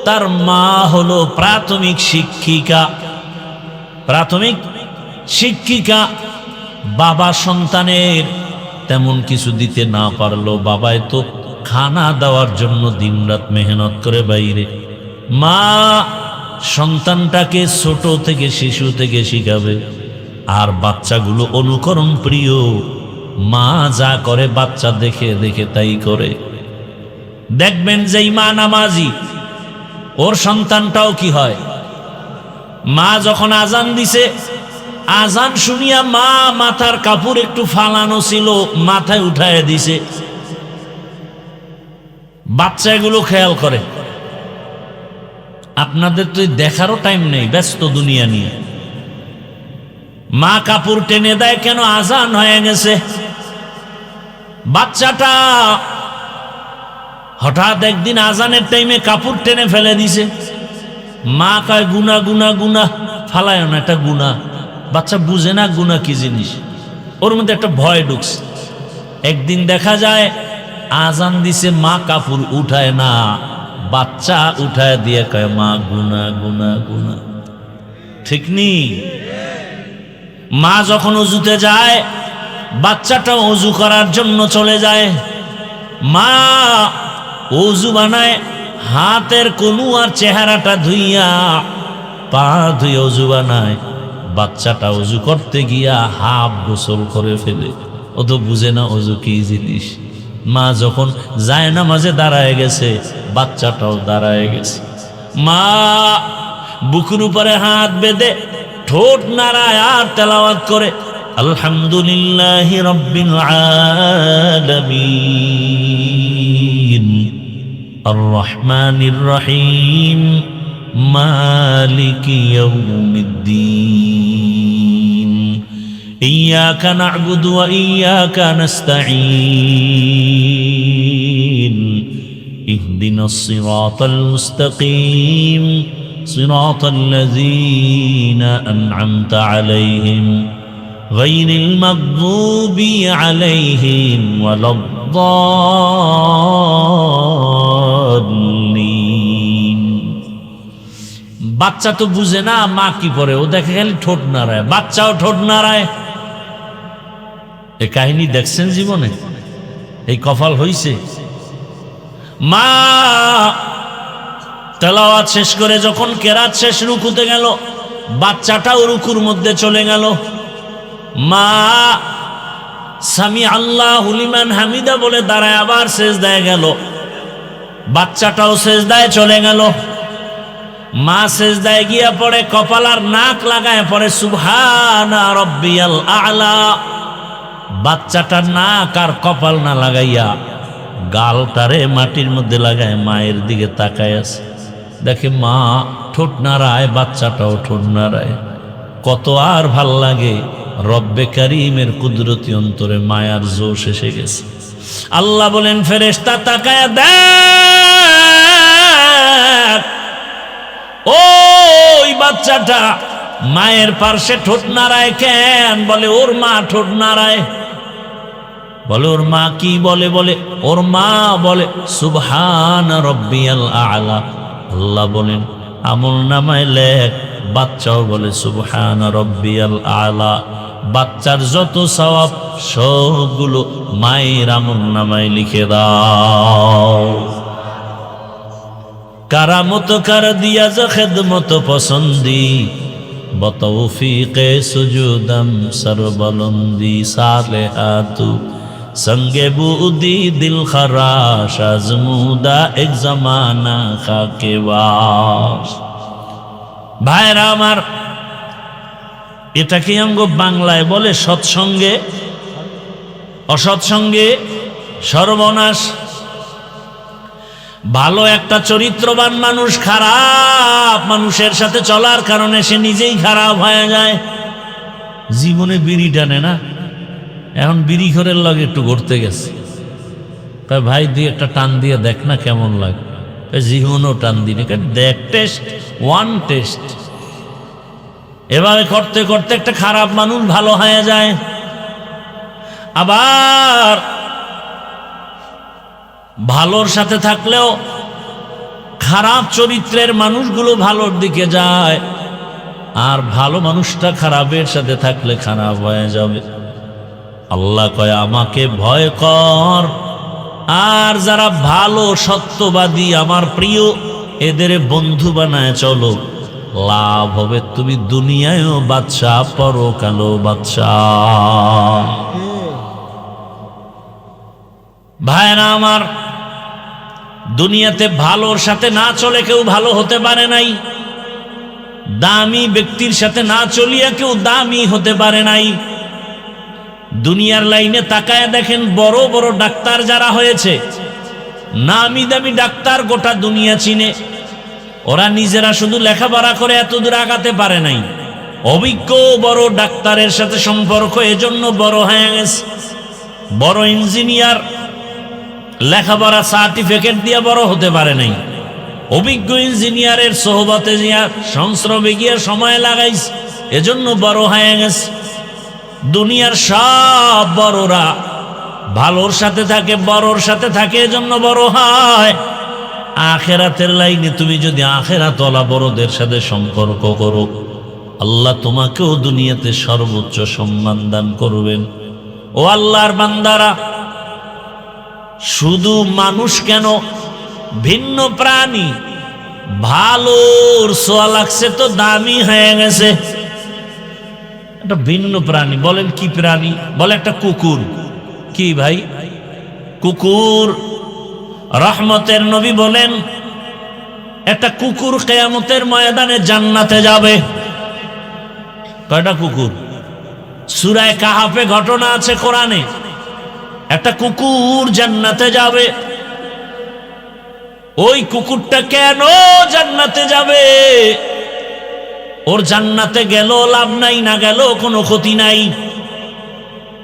তার মা হলো প্রাথমিক শিক্ষিকা। প্রাথমিক শিক্ষিকা। বাবা সন্তানের তেমন কিছু দিতে না পারলো, বাবায় তো খানা দেওয়ার জন্য দিনরাত মেহনত করে বাইরে। মা সন্তানটাকে ছোট থেকে, শিশু থেকে শিখাবে। আর বাচ্চাগুলো অনুকরণ প্রিয়, মা যা করে বাচ্চা দেখে দেখে তাই করে। দেখবেন যেই মা নামাজি, ওর সন্তানটাও কি হয়? মা যখন আজান দিছে, আজান শুনিয়া মা মাথার কাপড় একটু ফালানো ছিল, মাথায় উঠায় দিছে। বাচ্চা এগুলো খেয়াল করে। আপনাদের তো দেখারও টাইম নেই, ব্যস্ত দুনিয়া নিয়ে। মা কাপড় টেনে দেয় কেন? আজান হয়ে গেছে। বাচ্চাটা হঠাৎ একদিন আজানের টাইমে কাপড় টেনে ফেলে দিছে। মা কয় গুনা গুনা গুনা, ফালায় না, এটা গুনা। বাচ্চা বুঝে না গুনা কি জিনিস, ওর মধ্যে একটা ভয় ঢুকছে। একদিন দেখা যায় আজান দিছে, মা কাপড় উঠায় না, বাচ্চা উঠায় দিয়ে কয় মা গুনা গুনা গুনা। ঠিক নি? মা যখন অজুতে যায়, বাচ্চাটা অজু করার জন্য চলে যায়। মা অজু বানায়, হাতের কনু আর চেহারাটা ধুইয়া, পা ধুয়ে অজু বানায়। বাচ্চাটা অজু করতে গিয়া হাফ গোসল করে ফেলে। ও তো বুঝে না অজু কি জিনিস। মা যখন যায় না মাঝে দাঁড়ায় গেছে, বাচ্চাটাও দাঁড়ায় গেছে। মা বুকুর উপরে হাত বেঁধে ঠোঁট নাড়ায় আর তেলাওয়াত করে, আলহামদুলিল্লাহি রাব্বিল আলামিন আর রহমানির রহিম মালিকি ইয়াউমিদ্দিন ইয়্যাকা না'বুদু ওয়া ইয়্যাকা নাস্তাঈন ইহদিনাস সিরাতাল মুস্তাকিম সিরাতাল লাযীনা আন'আমতা আলাইহিম গায়রিল মাগযুবি আলাইহিম ওয়ালাদ-দাল্লিন বাচ্চা তো বুঝে না মা কি করে, ও দেখে খালি ঠোঁট নাড়ায়, বাচ্চাও ঠোঁট নাড়ায়। এ কাহিনী দেখছেন জীবনে? এই কপাল হইছে। মা তেলাওয়াত শেষ করে যখন কেরাত শেষ, রুকুতে গেল, বাচ্চাটাও রুকুর মধ্যে চলে গেল। মা সামি আল্লাহু লিমান হামিদা বলে দাঁড়ায় আবার সেজদায় গেল, বাচ্চাটাও সেজদায় চলে গেল। মা সেজদায় গিয়া পড়ে, কপাল আর নাক লাগায় পড়ে সুবহানা রাব্বিয়াল আ'লা। বাচ্চাটা নাক আর কপাল না লাগাইয়া গালটারে মাটির মধ্যে লাগায় মায়ের দিকে তাকায় আছে। দেখে মা ঠোঁট নাড়ায়, বাচ্চাটাও ঠোঁট নাড়ায়। কত আর ভাল লাগে। রব্বে কারীমের কুদরতি অন্তরে মায়ার জোশ এসে গেছে। আল্লাহ বলেন, ফেরেশতা তাকায় দেখ, ওই বাচ্চাটা মায়ের পার্শ্বে ঠোঁট নাড়ায় কেন? বলে ওর মা ঠোঁট নাড়ায়। বলে ওর মা কি বলে? বলে ওর মা বলে সুবহানা রাব্বিয়াল আ'লা। আল্লাহ বলেন, আমল নামায় লেখ, বাচ্চাও বলে সুবহানা রাব্বিয়াল আ'লা। বাচ্চার যত সওয়াব সবগুলো মায়ের আমল নামায় লিখে দাও। কারামত কর দিয়া জ খিদমত পসন্দি, বতৌফিকে সুজুদম সরবলন্দি, সালেহাতু संगे बूदी दिल खराश आजमूदा एक जमाना खाके वास। ভাইরা আমার, এটাকে অঙ্গ বাংলায় বলে সৎসঙ্গে অসৎসঙ্গে সর্বনাশ। ভালো একটা চরিত্রবান মানুষ খারাপ মানুষের সাথে চলার কারণে সে নিজেই খারাপ হয়ে যায়। জীবনে বিড়ি টানে না, এখন বিড়ি ঘরের লগে একটু ঘুরতে গেছে, তাই ভাই দিয়ে একটা টান দিয়ে দেখ না কেমন লাগে। জীবনও টান দিন, দেখ, টেস্ট, ওয়ান টেস্ট। এভাবে করতে করতে একটা খারাপ মানুষ ভালো হয়ে যায়। আবার ভালোর সাথে থাকলেও খারাপ চরিত্রের মানুষগুলো ভালোর দিকে যায়, আর ভালো মানুষটা খারাপের সাথে থাকলে খারাপ হয়ে যাবে। আল্লাহ কয়, আমাকে ভয় কর, আর যারা ভালো সত্যবাদী আমার প্রিয় এদের বন্ধু বানায় চলো, লাভ হবে তুমি দুনিয়ায়ও বাদশা, পরকালও বাদশা। ভাইরা আমার, দুনিয়াতে ভালোর সাথে না চলে কেউ ভালো হতে পারে নাই, দামি ব্যক্তির সাথে না চলিয়া কেউ দামি হতে পারে নাই। দুনিয়ার লাইনে তাকায় দেখেন, বড় বড় ডাক্তার যারা হয়েছে, নামি দামি ডাক্তার, গোটা দুনিয়া চিনে, ওরা নিজেরা শুধু লেখাপড়া করে এত দূর আগাতে পারে নাই। অভিজ্ঞ বড় ডাক্তারের সাথে সম্পর্ক, এজন্য বড় হয়ে গেছে। বড় ইঞ্জিনিয়ার লেখাপড়া সার্টিফিকেট দিয়ে বড় হতে পারে নাই, অভিজ্ঞ ইঞ্জিনিয়ারের সোহবতে গিয়া সংস্রবে গিয়া সময় লাগাইছে, এজন্য বড় হয়ে গেছে। দুনিয়ার সব বড়রা ভালোর সাথে থাকে, বড়র সাথে থাকে, এজন্য বড় হয়। আখেরাতের লাইনে তুমি যদি আখেরাতওয়ালা বড়দের সাথে সম্পর্ক করো, আল্লাহ তোমাকেও দুনিয়াতে সর্বোচ্চ সম্মান দান করবেন। ও আল্লাহর বান্দারা, শুধু মানুষ কেন, ভিন্ন প্রাণী ভালোর ছোঁয়া লাগছে তো দামি হয়ে গেছে। একটা ভিন্ন প্রাণী, বলেন কি প্রাণী? বলে একটা কুকুর। কি ভাই? কুকুর। রহমতের নবী বলেন, একটা কুকুর কিয়ামতের ময়দানে জান্নাতে যাবে। কয়টা কুকুর? সূরা কাহাফে ঘটনা আছে কোরআনে, একটা কুকুর জান্নাতে যাবে। ওই কুকুরটা কেন জান্নাতে যাবে? ওর জান্নাতে গেল লাভ নাই, না গেল কোনো ক্ষতি নাই।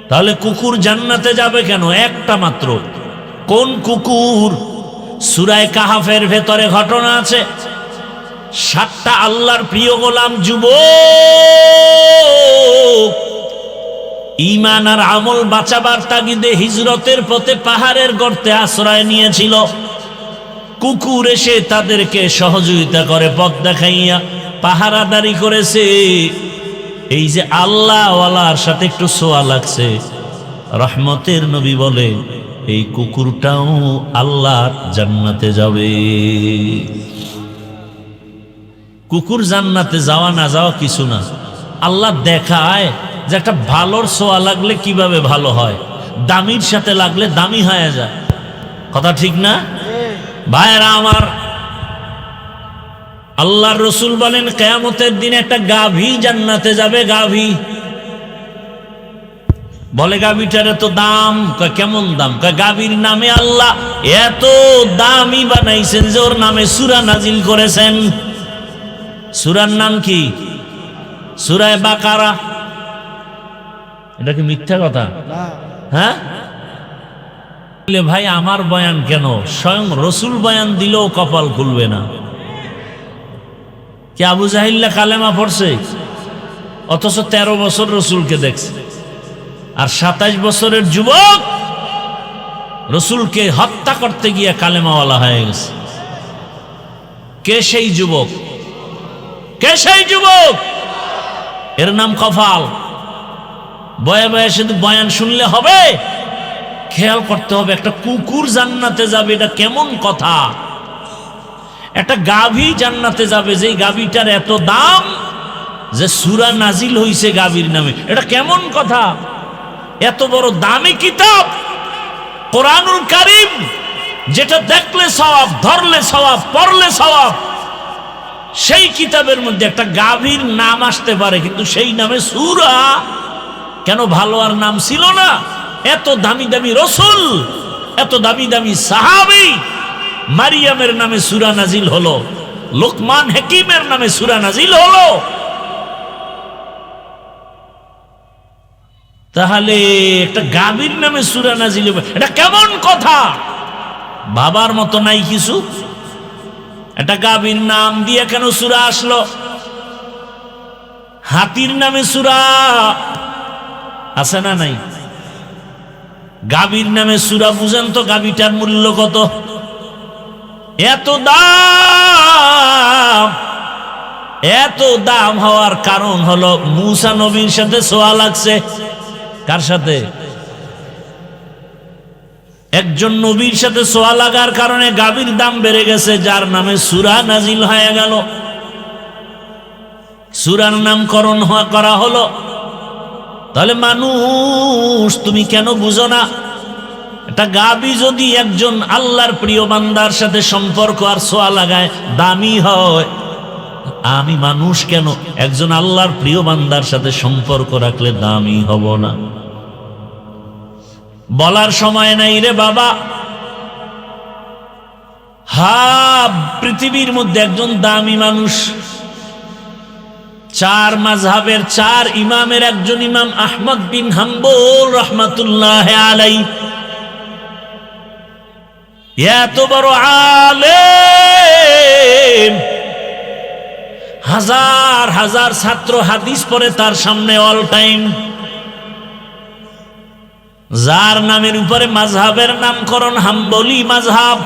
তাহলে কুকুর জান্নাতে যাবে কেন? একটা মাত্র। কোন কুকুর? সূরা কাহাফের ভেতরে ঘটনা আছে, 7টা আল্লাহর প্রিয় গোলাম যুবক ঈমান আর আমল বাঁচাবার তাগিদে হিজরতের পথে পাহাড়ের গর্তে আশ্রয় নিয়েছিল। কুকুর এসে তাদেরকে সহযোগিতা করে, পথ দেখাইয়া পাহারাদারি করেছে। এই যে আল্লাহওয়ালার সাথে একটু ছোঁয়া লাগছে, রহমতের নবী বলে এই কুকুরটাও আল্লাহর জান্নাতে যাবে। কুকুর জান্নাতে যাওয়া না যাওয়া কিছু না, আল্লাহ দেখায় যে একটা ভালোর ছোঁয়া লাগলে কিভাবে ভালো হয়, দামির সাথে লাগলে দামি হয়ে যায়। কথা ঠিক না ভাইরা আমার? আল্লাহর রসুল বলেন কিয়ামতের দিন একটা গাভী জান্নাতে যাবে। গাভী বলে গাভীটার এত দাম। কেমন দাম? গাভীর নামে আল্লাহ এত দামি বানাইছেন যে ওর নামে সূরা নাজিল করেছেন। সূরার নাম কি? সূরা বাকারা। এটা কি মিথ্যা কথা? হ্যাঁ ভাই, আমার বয়ান কেন, স্বয়ং রসুল বয়ান দিলেও কপাল খুলবে না। কি আবু জাহিল্লা কালেমা পড়ছে, অথচ 13 বছর রসুলকে দেখছে, আর 27 বছরের যুবক রসুলকে হত্যা করতে গিয়ে কালেমাওয়ালা হয়ে গেছে। কে সেই যুবক? কে সেই যুবক? এর নাম কপাল। বয়ে বয়ে শুধু বয়ান শুনলে হবে? খেয়াল করতে হবে, একটা কুকুর জান্নাতে যাবে, এটা কেমন কথা? একটা গাভী জান্নাতে যাবে, যেই গাভীটার এত দাম যে সূরা নাজিল হইছে গাভীর নামে, এটা কেমন কথা? এত বড় দামি কিতাব কোরআনুল কারীম, যেটা দেখলে সওয়াব, ধরলে সওয়াব, পড়লে সওয়াব, সেই কিতাবের মধ্যে একটা গাভীর নাম আসতে পারে, কিন্তু সেই নামে সূরা কেন? ভালো আর নাম ছিল না? এত দামি দামি রসুল, এত দামি দামি সাহাবী, মারিয়ামের নামে সূরা নাজিল হলো, লোকমান হাকিমের নামে সূরা নাজিল হলো। তাহলে একটা গাভীর নামে সূরা নাজিল হবে, এটা কেমন কথা? বাবার মতো নাই কিছু। একটা গাভীর নাম দিয়ে কেন সূরা আসলো? হাতির নামে সূরা আছে না নাই? গাভীর নামে সূরা, বুঝেন তো গাভীটার মূল্য কত? এত দাম। এত দাম হওয়ার কারণ হলো মূসা নবীর সাথে ছোঁয়া লাগছে। কার সাথে? একজন নবীর সাথে ছোঁয়া লাগার কারণে গাভীর দাম বেড়ে গেছে, যার নামে সূরা নাজিল হয়ে গেল। সূরার নামকরণ করা হলো। তাহলে মানুষ, তুমি কেন বুঝো না? একটা গাভী যদি একজন আল্লাহর প্রিয় বান্দার সাথে সম্পর্ক আর ছোঁয়া লাগায় দামি হয়, আমি মানুষ কেন একজন আল্লাহর প্রিয় বান্দার সাথে সম্পর্ক রাখলে দামি হব না? বলার সময় নাই রে বাবা। পৃথিবীর মধ্যে একজন দামি মানুষ, 4 মাযহাবের 4 ইমামের একজন ইমাম আহমদ বিন হাম্বল রাহমাতুল্লাহ আলাইহি, এত বড় আলেম, হাজার হাজার ছাত্র হাদিস পড়ে তার সামনে অল টাইম, যার নামের উপরে মাযহাবের নামকরণ হাম্বলি মাযহাব।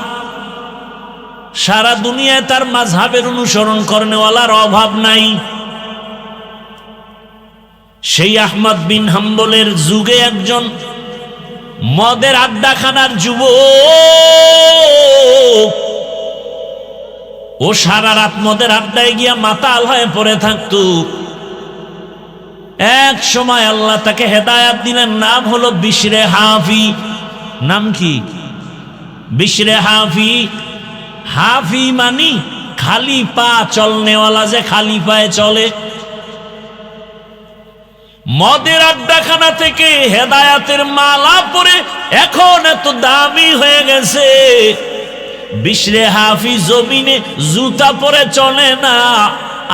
সারা দুনিয়ায় তার মাযহাবের অনুসরণ করেনওয়ালার অভাব নাই। সেই আহমদ বিন হাম্বলের যুগে একজন মদের আড্ডাখানার যুবক, ও সারা রাত মদের আড্ডায় গিয়া মাতাল হয়ে পড়ে থাকতো। এক সময় আল্লাহ তাকে হেদায়াত দিলেন, নাম হলো বিশরে হাফি। নাম কি? বিশরে হাফি। হাফি মানি খালি পা চলনেওয়ালা, যে খালি পায়ে চলে। মদের আড্ডাখানা থেকে হেদায়াতের মালা পরে এখন এত দামি হয়ে গেছে, বিশরে হাফি জমিনে জুতা পরে চলে না।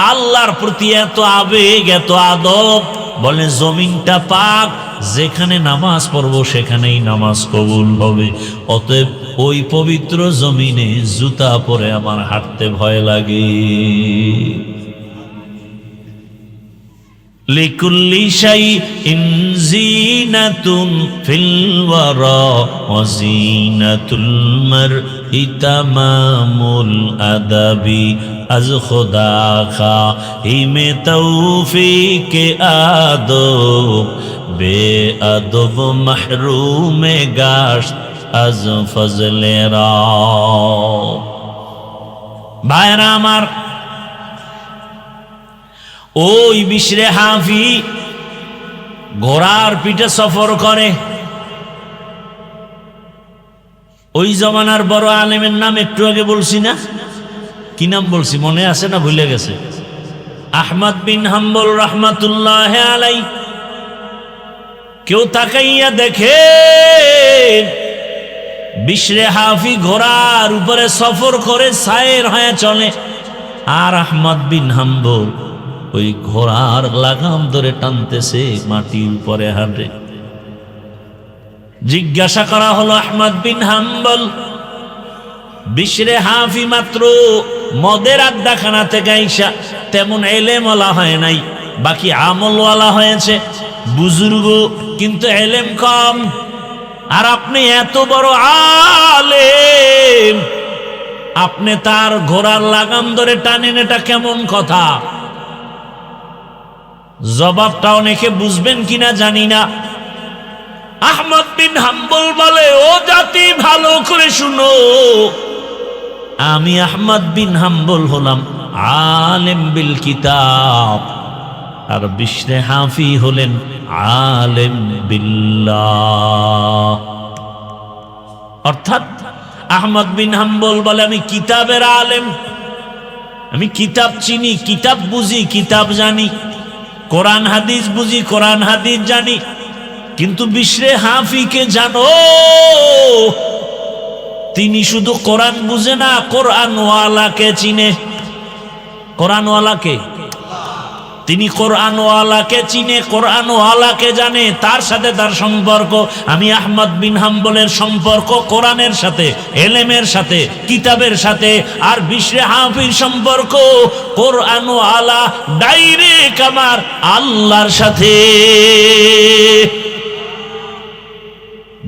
আল্লাহর প্রতি এত আবেগ, এত আদব, বলে জমিনটা পাক, যেখানে নামাজ পড়বো সেখানেই নামাজ কবুল হবে। অতএব ওই পবিত্র জমিনে জুতা পরে আমার হাঁটতে ভয় লাগে। লিকুল্লি শাইইন যিনাতুন ফিল ওয়ারা ওয়া যিনাতুল মারই ইতামামুল আদাবি আজ খোদা খা ইমে তৌফিকে আদব বে আদব মাহরুমে গাশত আজ ফজলে রা। ভাইরা আমার, ওই বিশরে হাফি ঘোড়ার পিঠে সফর করে। ওই জমানার বড় আলেমের নাম একটু আগে বলছি না, কি নাম বলছি মনে আছে না ভুলে গেছে? আহমদ বিন হাম্বল রাহমাতুল্লাহ আলাই। কেউ তাকাইয়া দেখে বিশরে হাফি ঘোড়ার উপরে সফর করে সায়ের হয়ে চলে, আর আহমদ বিন হাম্বল ওই ঘোড়ার লাগাম ধরে টানতেছে, মাটির উপরে হাঁটে। জিজ্ঞাসা করা হলো আহমদ বিন হাম্বল, বিশরে হাফি মাত্র মদের আড্ডাখানা থেকে আইসা তেমন এলেমওয়ালা হয় নাই, বাকি আমলওয়ালা হয়েছে, বুজুর্গ কিন্তু এলেম কম, আর আপনি এত বড় আলেম, আপনি তার ঘোড়ার লাগাম ধরে টানেন, এটা কেমন কথা? জবাবটা অনেকে বুঝবেন কিনা জানি না। আহমদ বিন হাম্বল বলে, ও জাতি ভালো করে শুনো, আমি আহমদ বিন হাম্বল হলাম আলেম বিল কিতাব, আর বিশরে হাফি হলেন আলেম বিল্লাহ। অর্থাৎ আহমদ বিন হাম্বল বলে, আমি কিতাবের আলেম, আমি কিতাব চিনি, কিতাব বুঝি, কিতাব জানি, কোরআন হাদিস বুঝি, কোরআন হাদিস জানি। কিন্তু বিশরে হাফিকে জানো, তিনি শুধু কোরআন বুঝে না, কোরআনওয়ালাকে চিনে। কোরআনওয়ালাকে, তিনি কোরআনওয়ালাকে চিনে, কোরআনওয়ালাকে জানে, তার সাথে তার সম্পর্ক। আমি আহমদ বিন হাম্বলের সম্পর্ক কোরআনের সাথে, এলেমের সাথে, কিতাবের সাথে, আর বিশরে হাফির সম্পর্ক কোরআনওয়ালা ডাইরেক্ট আমার আল্লাহর সাথে।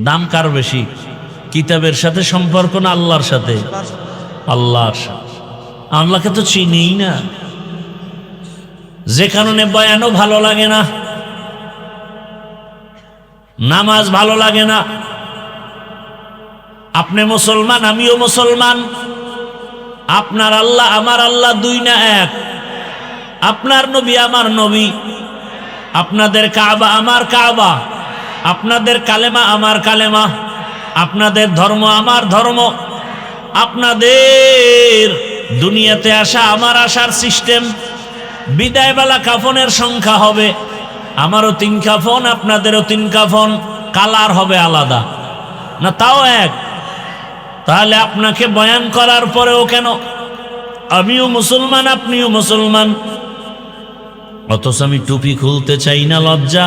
দাম কার বেশি, কিতাবের সাথে সম্পর্ক না আল্লাহর সাথে? আল্লাহর সাথে। আল্লাহকে তো চিনিই না, যে কারণে বয়ানও ভালো লাগে না, নামাজ ভালো লাগে না। আপনি মুসলমান, আমিও মুসলমান, আপনার আল্লাহ আমার আল্লাহ দুই না এক, আপনার নবী আমার নবী, আপনাদের কাবা আমার কাবা, আপনাদের কালেমা আমার কালেমা, আপনাদের ধর্ম আমার ধর্ম, আপনাদের দুনিয়াতে আসা আমার আসার সিস্টেম, বিদায়বেলা কাফনের সংখ্যা হবে, আমারও 3 কাফন, আপনাদেরও 3 কাফন, কালার হবে আলাদা না তাও এক। তাহলে আপনাকে বয়ান করার পরেও কেন আমিও মুসলমান আপনিও মুসলমান, অথচ আমি টুপি খুলতে চাই না, লজ্জা,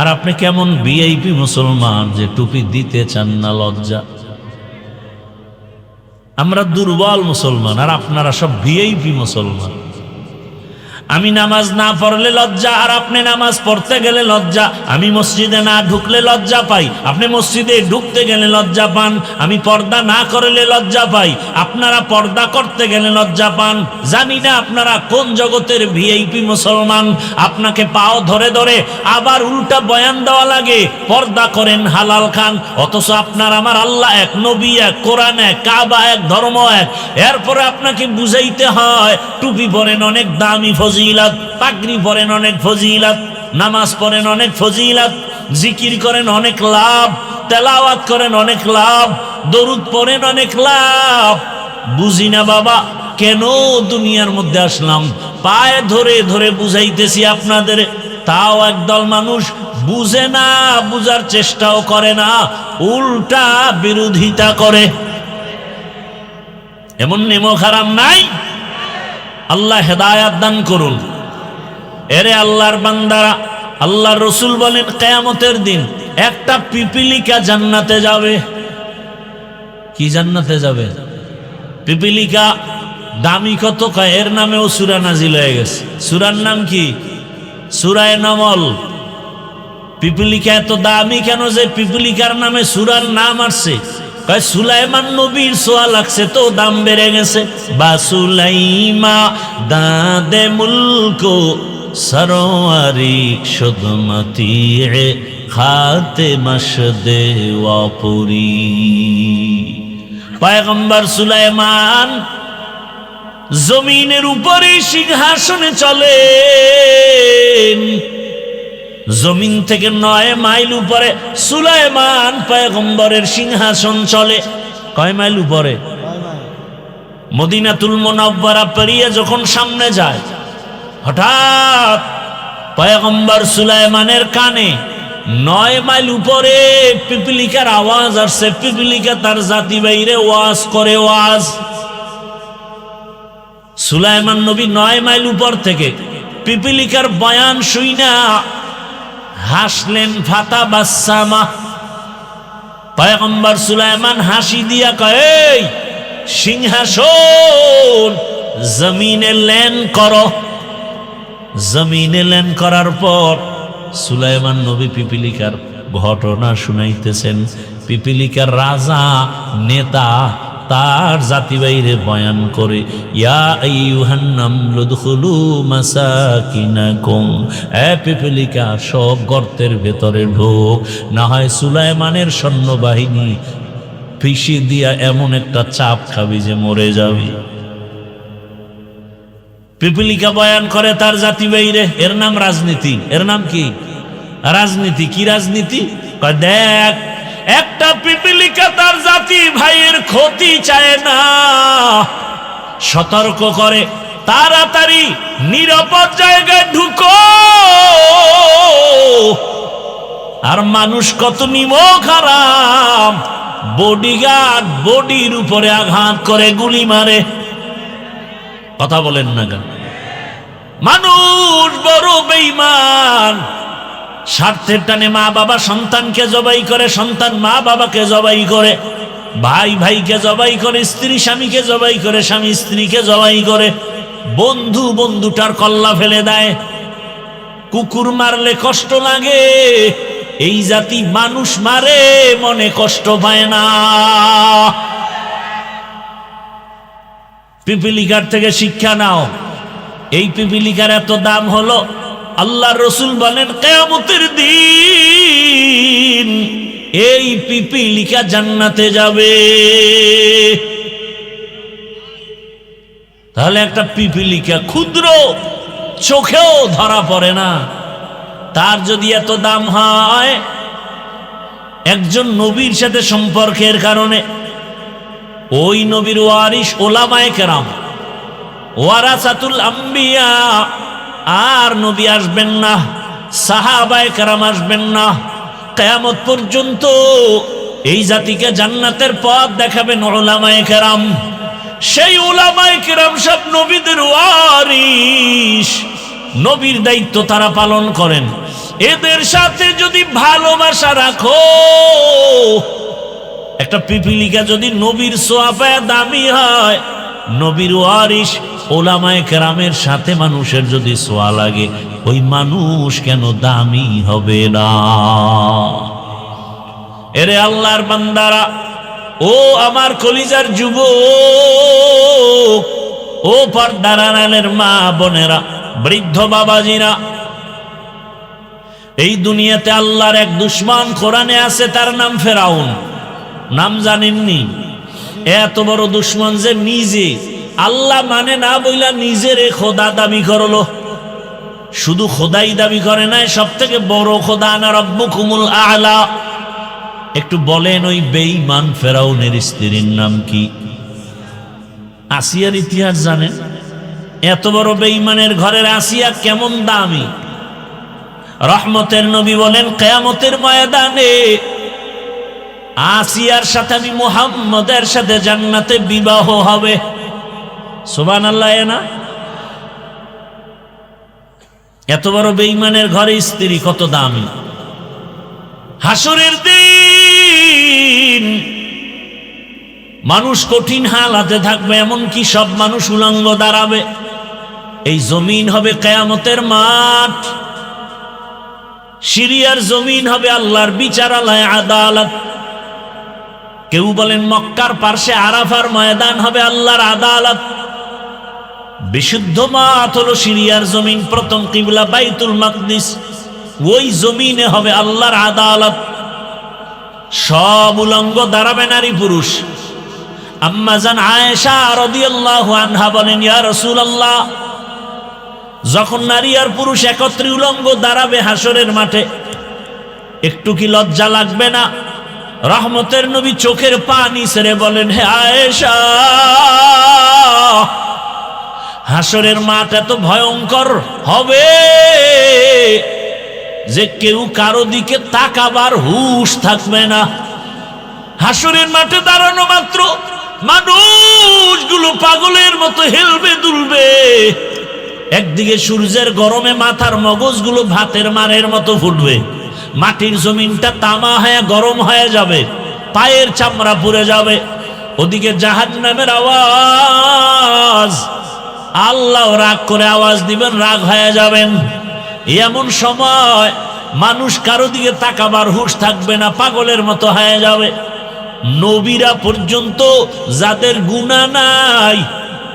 আর আপনি কেমন ভিআইপি মুসলমান যে টুপি দিতে চান না, লজ্জা। আমরা দুর্বল মুসলমান, আর আপনারা সব ভিআইপি মুসলমান। আমি নামাজ না পড়লে লজ্জা, আর আপনি নামাজ পড়তে গেলে লজ্জা। আমি মসজিদে না ঢুকলে লজ্জা পাই, আপনি মসজিদে ঢুকতে গেলে লজ্জা পান। আমি পর্দা না করলে লজ্জা পাই, আপনারা পর্দা করতে গেলে লজ্জা পান। জানি না আপনারা কোন জগতের ভিআইপি মুসলমান। আপনাকে পাও ধরে ধরে আবার উল্টা বয়ান দেওয়া লাগে, পর্দা করেন, হালাল খান, অথচ আপনার আমার আল্লাহ এক, নবী এক, কোরআন এক, কাবা এক, ধর্ম এক। এরপরে আপনাকে বুঝাইতে হয় টুপি পরেন অনেক দামি ফজিলত, পাগড়ি পরেন অনেক ফজিলত, নামাজ পড়েন অনেক ফজিলত, জিকির করেন অনেক লাভ, তেলাওয়াত করেন অনেক লাভ, দরুদ পড়েন অনেক লাভ। বুঝি না বাবা কেন দুনিয়ার মধ্যে আসলাম, পায়ে ধরে ধরে বুঝাইতেছি আপনাদের, তাও একদল মানুষ বুঝে না, বুঝার চেষ্টাও করে না, উল্টা বিরোধিতা করে। এমন নেমো খারাপ নাই? আল্লাহ হেদায়াত দান করুন। এরে আল্লাহর বান্দারা, আল্লাহর রসুল বলেন কিয়ামতের দিন একটা পিপিলিকা জান্নাতে যাবে। কি জান্নাতে যাবে? পিপিলিকা দামি কত, এর নামেও সূরা নাজিল হয়ে গেছে। সূরার নাম কি? সূরায়ে নমল। পিপিলিকা এত দামি কেন যে পিপিলিকার নামে সূরার নাম আসছে? কয় সুলাইমান নবীর সোয়া লাগছে তো দাম বেড়ে গেছে। বা সুলাইমা দাদে মুলকো সরোয়ারি শুদমতি খাতে মশদে ওয়াপুরি। পয়গম্বর সুলাইমান জমিনের উপরে সিংহাসনে চলেন। জমিন থেকে 9 মাইল উপরে সুলাইমান পয়গম্বরের সিংহাসন চলে। কয় মাইল উপরে? মদিনাতুল মুনাওয়ারা পেরিয়ে যখন সামনে যায়, হঠাৎ পয়গম্বর সুলাইমানের কানে 9 মাইল উপরে পিপিলিকার আওয়াজ আসছে। পিপিলিকা তার জাতি বাইরে ওয়াজ করে। ওয়াজ সুলাইমান নবী 9 মাইল উপর থেকে পিপিলিকার বয়ান শুইনা হাসলেন। ফাতা বাসামা। পয়গম্বর সুলাইমান হাসি দিয়া কয়, এই সিংহাসন জমিনে ল্যান্ড করো। জমিনে ল্যান্ড করার পর সুলাইমান নবী পিপিলিকার ঘটনা শুনাইতেছেন। পিপিলিকার রাজা নেতা তার জাতি বাইরে বয়ান করে, ইয়া আইয়ুহান নামলু দুখুলু মাসাকিনাকুম, এ পিপিলিকা সব গর্তের ভেতরে ঢোক, না হয় সুলাইমানের সৈন্যবাহিনী পিষি দিয়া এমন একটা চাপ খাবি যে মরে যাবি। পিপিলিকা বয়ান করে তার জাতি বাইরে। এর নাম রাজনীতি। এর নাম কি? রাজনীতি। কি রাজনীতি? কয় দেখ, একটা পিপিলিকা তার জাতি ভাইয়ের ক্ষতি চায় না, সতর্ক করে তাড়াতাড়ি নিরাপদ জায়গায় ঢুকো। আর মানুষ কত নিমক হারাম, বডিগার্ড বডির উপরে আঘাত করে গুলি মারে। কথা বলেন না কেন? মানুষ বড় বেঈমান, স্বার্থের টানে মা বাবা সন্তানকে জবাই করে, সন্তান মা বাবাকে জবাই করে, ভাই ভাইকে জবাই করে, স্ত্রী স্বামীকে জবাই করে, স্বামী স্ত্রীকে জবাই করে, বন্ধু বন্ধুটার কল্লা ফেলে দেয়। কুকুর মারলে কষ্ট লাগে, এই জাতি মানুষ মারে মনে কষ্ট পায় না। পিপিলিকার থেকে শিক্ষা নাও। এই পিপিলিকার এত দাম হলো, আল্লাহ রসুল বলেন কিয়ামতের দিন এই পিপিলিকা জান্নাতে যাবে। তাহলে একটা পিপিলিকা ক্ষুদ্র, চোখেও ধরা পড়ে না, তার যদি এত দাম হয়, একজন নবীর সাথে সম্পর্কের কারণে ওই নবীর ওয়ারিস ওলামায়ে কেরাম, ওয়ারাসাতুল আম্বিয়া, আর নবী আসবেন না, সাহাবায়ে কেরাম আসবেন না। কিয়ামত পর্যন্ত এই জাতিকে জান্নাতের পথ দেখাবেন উলামায়ে কেরাম। সেই উলামায়ে কেরাম সব নবীদের ওয়ারিস, নবীর দায়িত্ব তারা পালন করেন। এদের সাথে যদি ভালোবাসা রাখো, একটা পিপিলিকা যদি নবীর সোয়াফায় দামি হয়, নবীর ওয়ারিস উলামায়ে কেরামের সাথে মানুষের যদি সোয়া লাগে, ওই মানুষ কেন দামি হবে না? এরে আল্লাহর বান্দারা, ও আমার কলিজার যুবক, ও পর্দার আড়ালের মা বোনেরা, বৃদ্ধ বাবাজিরা, এই দুনিয়াতে আল্লাহর এক দুশমন কোরআনে আছে, তার নাম ফেরাউন। নাম জানেননি? এত বড় দুশমন যে নিজে আল্লাহ মানে না বইলা নিজের খোদা দাবি করলো। শুধু খোদাই দাবি করে নাই, সব থেকে বড় খোদা আনা রব্বুকুমুল আ'লা। একটু বলেন, ওই বেঈমান ফেরাউনের স্ত্রীর নাম কি? আসিয়ার ইতিহাস জানেন? এত বড় বেঈমানের ঘরের আসিয়া কেমন দামি। রহমতের নবী বলেন, কিয়ামতের ময়দানে আসিয়ার সাথে আমি মুহাম্মদের সাথে জান্নাতে বিবাহ হবে। সুবহানাল্লাহ। না, এত বড় বেঈমানের ঘরে স্ত্রী কত দামি। হাসরের দিন মানুষ কঠিন হালাতে থাকবে, এমনকি সব মানুষ উলঙ্গ দাঁড়াবে। এই জমিন হবে কিয়ামতের মাঠ। সিরিয়ার জমিন হবে আল্লাহর বিচারালয়, আদালত। কেউ বলেন মক্কার পার্শ্বে আরাফার ময়দান হবে আল্লাহর আদালত। বিশুদ্ধ মাঠ হলো সিরিয়ার জমিন, প্রথম কিবলা বাইতুল মাকদিস, ওই জমিনে হবে আল্লাহর আদালত। সব উলঙ্গ দাঁড়াবে নারী পুরুষ। আম্মা জান আয়েশা রাদিয়াল্লাহু আনহা বলেন, ইয়া রাসূলুল্লাহ, যখন নারী আর পুরুষ একত্রে উলঙ্গ দাঁড়াবে হাসরের মাঠে, একটু কি লজ্জা লাগবে না? রহমতের নবী চোখের পানি ছেড়ে বলেন, হে আয়েশা, হাসরের মাঠ এত ভয়ঙ্কর হবে যে কেউ কারো দিকে তাকাবার হুঁশ থাকবে না। হাসরের মাঠে দাঁড়ানো মাত্র মানুষগুলো পাগলের মতো হেলবে দুলবে। একদিকে সূর্যের গরমে মাথার মগজগুলো ভাতের মারের মতো ফুটবে, মাটির জমিনটা তামা হয়ে গরম হয়ে যাবে, পায়ের চামড়া পুড়ে যাবে। ওদিকে জাহান্নামের আওয়াজ, আল্লাহ রাগ করে আওয়াজ দিবেন, রাগ হয়ে যাবেন। এমন সময় মানুষ কারো দিকে তাকাবার হুঁশ থাকবে না, পাগলের মতো হয়ে যাবে। নবীরা পর্যন্ত যাদের গুনাহ নাই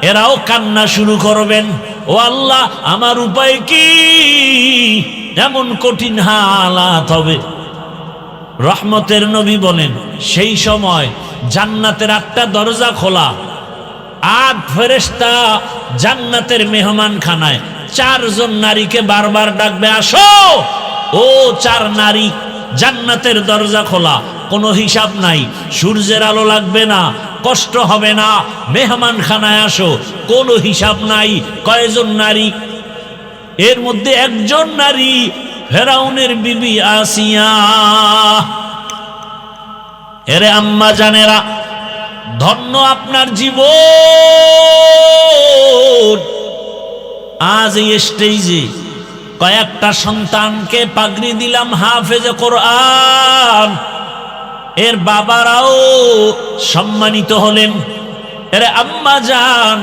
এরাও কান্না শুরু করবেন, ও আল্লাহ আমার উপায় কি? এমন কঠিন হালাত হবে। রহমতের নবী বলেন, সেই সময় জান্নাতের 8টা দরজা খোলা, 8 ফেরেশতা জান্নাতের মেহমান খানায় 4 জন নারীকে বারবার ডাকবে, আসো। ও 4 নারী, জান্নাতের দরজা খোলা, কোনো হিসাব নাই, সূর্যের আলো লাগবে না, কষ্ট হবে না, মেহমান খানায় আসো, কোনো হিসাব নাই। কয়জন নারী? এর মধ্যে একজন নারী ফেরাউনের বিবি আসিয়া। এরে আম্মা জানেরা, ধন্য আপনার জীবন। আজ এই স্টেজে কয়েকটা সন্তানকে পাগড়ি দিলাম হাফেজে কোরআন, এর বাবারাও সম্মানিত হলেন। এরে আম্মা জান,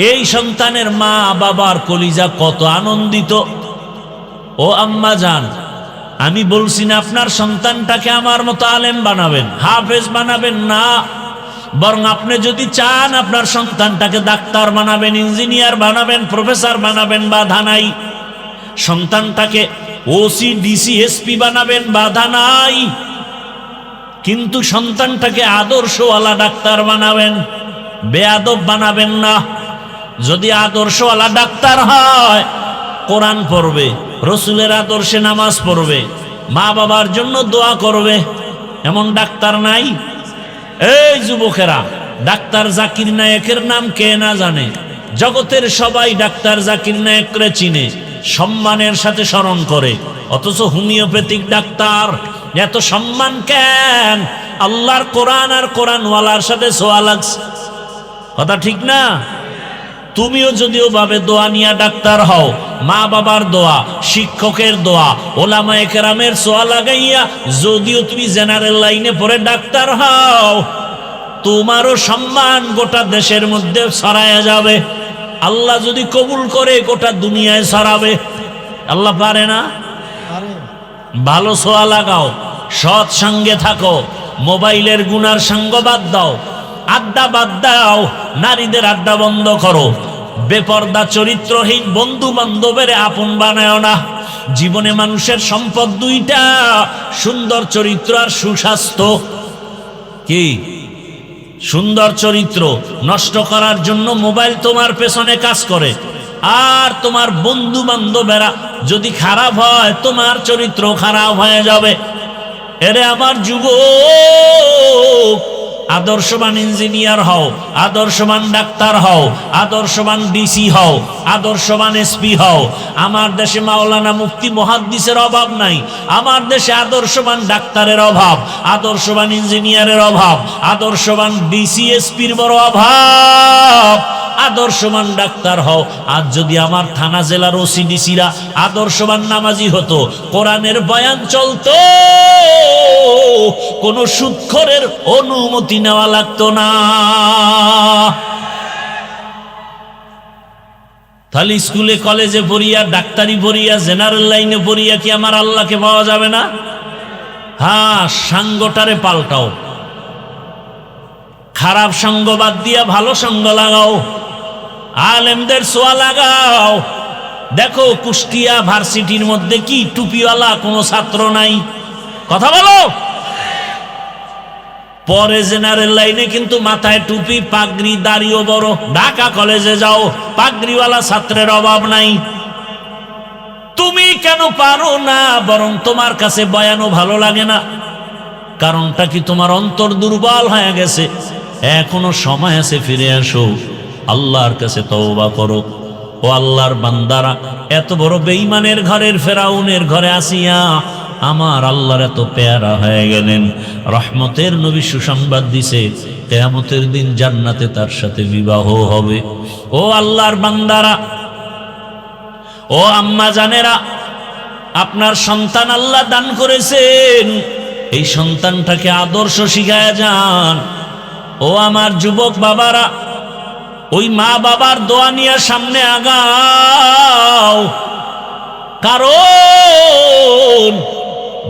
এই সন্তানের মা বাবার কলিজা কত আনন্দিত। ও আম্মা জান, আমি বলছি না আপনার সন্তানটাকে আমার মতো আলেম বানাবেন, হাফেজ বানাবেন না, বরং আপনি যদি চান আপনার সন্তানটাকে ডাক্তার বানাবেন, ইঞ্জিনিয়ার বানাবেন, প্রফেসর বানাবেন, বাধা নাই। সন্তানটাকে ওসি ডিসি এসপি বানাবেন, বাধা নাই। কিন্তু সন্তানটাকে আদর্শওয়ালা ডাক্তার বানাবেন, বেয়াদব বানাবেন না। যদি আদর্শওয়ালা ডাক্তার হয়, কোরআন পড়বে, রসুলের আদর্শে নামাজ পড়বে, মা বাবার জন্য দোয়া করবে, এমন ডাক্তার নাই? এই যুবকেরা, ডাক্তার জাকির নায়েকের নাম কে না জানে? জগতের সবাই ডাক্তার জাকির নায়েককে চিনে, সম্মানের সাথে স্মরণ করে, অথচ হোমিওপ্যাথিক ডাক্তার এত সম্মান কেন? আল্লাহর কোরআন আর কোরআনওয়ালার সাথে ছোঁয়া লাগছে, কথা ঠিক না? তুমিও যদিও ভাবে দোয়া নিয়া ডাক্তার হও, মা বাবার দোয়া, শিক্ষকের দোয়া, ওলামায়ে কেরামের ছোঁয়া লাগাইয়া যদিও তুমি জেনারেল লাইনে পড়ে ডাক্তার হও, তোমারও সম্মান গোটা দেশের মধ্যে ছড়ায়া যাবে। আল্লাহ যদি কবুল করে গোটা দুনিয়ায় ছড়াবে। আল্লাহ পারে না? ভালো ছোঁয়া লাগাও, সৎ সঙ্গে থাকো, মোবাইলের গুনার সঙ্গ বাদ দাও, আড্ডা বাদ দাও, নারীদের আড্ডা বন্ধ করো, বেপর্দা চরিত্রহীন বন্ধু বান্ধবের আপন বানায় না। জীবনে মানুষের সম্পদ 2টা, সুন্দর চরিত্র আর সুস্বাস্থ্য। কি? সুন্দর চরিত্র নষ্ট করার জন্য মোবাইল তোমার পেছনে কাজ করে, আর তোমার বন্ধু বান্ধবেরা যদি খারাপ হয় তোমার চরিত্র খারাপ হয়ে যাবে। এরে আমার যুবক, আদর্শবান ইঞ্জিনিয়ার হও, আদর্শবান ডাক্তার হও, আদর্শবান ডিসি হও, আদর্শবান এসপি হও। আমার দেশে মাওলানা মুফতি মুহাদ্দিসের অভাব নাই, আমার দেশে আদর্শবান ডাক্তারের অভাব, আদর্শবান ইঞ্জিনিয়ারের অভাব, আদর্শবান ডিসি এসপির বড় অভাব। আদর্শবান ডাক্তার হও। আজ যদি আমার থানা জেলার ওসি ডিসিরা আদর্শবান নামাজি হতো, কোরআনের বয়ান চলতো, কোন সুদখোরের অনুমতি নেওয়া লাগতো না। তাহলে স্কুলে কলেজে পড়িয়া, ডাক্তারি পড়িয়া, জেনারেল লাইনে পড়িয়া কি আমার আল্লাহকে পাওয়া যাবে না? হ্যাঁ, সাঙ্গটারে পাল্টাও। খারাপ সঙ্গ বাদ দিয়া ভালো সঙ্গ লাগাও, আলেমদের ছোঁয়া লাগাও। দেখো কুষ্টিয়া ভার্সিটির মধ্যে কি টুপিওয়ালা কোনো ছাত্র নাই? কথা বলো। পরে জেনারেল লাইনে কিন্তু মাথায় টুপি, পাগড়ি, দাড়িও বড়। ঢাকা কলেজে যাও, পাগড়িওয়ালা ছাত্রের অভাব নাই। তুমি কেন পারো না? বরং তোমার কাছে বয়ানও ভালো লাগে না। কারণটা কি? তোমার অন্তর দুর্বল হয়ে গেছে। এখনো সময় আছে, ফিরে আসো, আল্লাহর কাছে তওবা করো। ও আল্লাহর বান্দারা, এত বড় বেঈমানের ঘরের ফেরাউনের ঘরে আসিয়া আমার আল্লাহর এত পেয়ারা হয়ে গেলেন। রহমতের নবী সুসংবাদ দিছে, কিয়ামতের দিন জান্নাতে তার সাথে বিবাহ হবে। ও আল্লাহর বান্দারা, ও আম্মা জানেরা, আপনার সন্তান আল্লাহ দান করেছেন, এই সন্তানটাকে আদর্শ শিখায়া যান। ও আমার যুবক বাবারা, ওই মা বাবার দোয়া নিয়ে সামনে আগাও। কারণ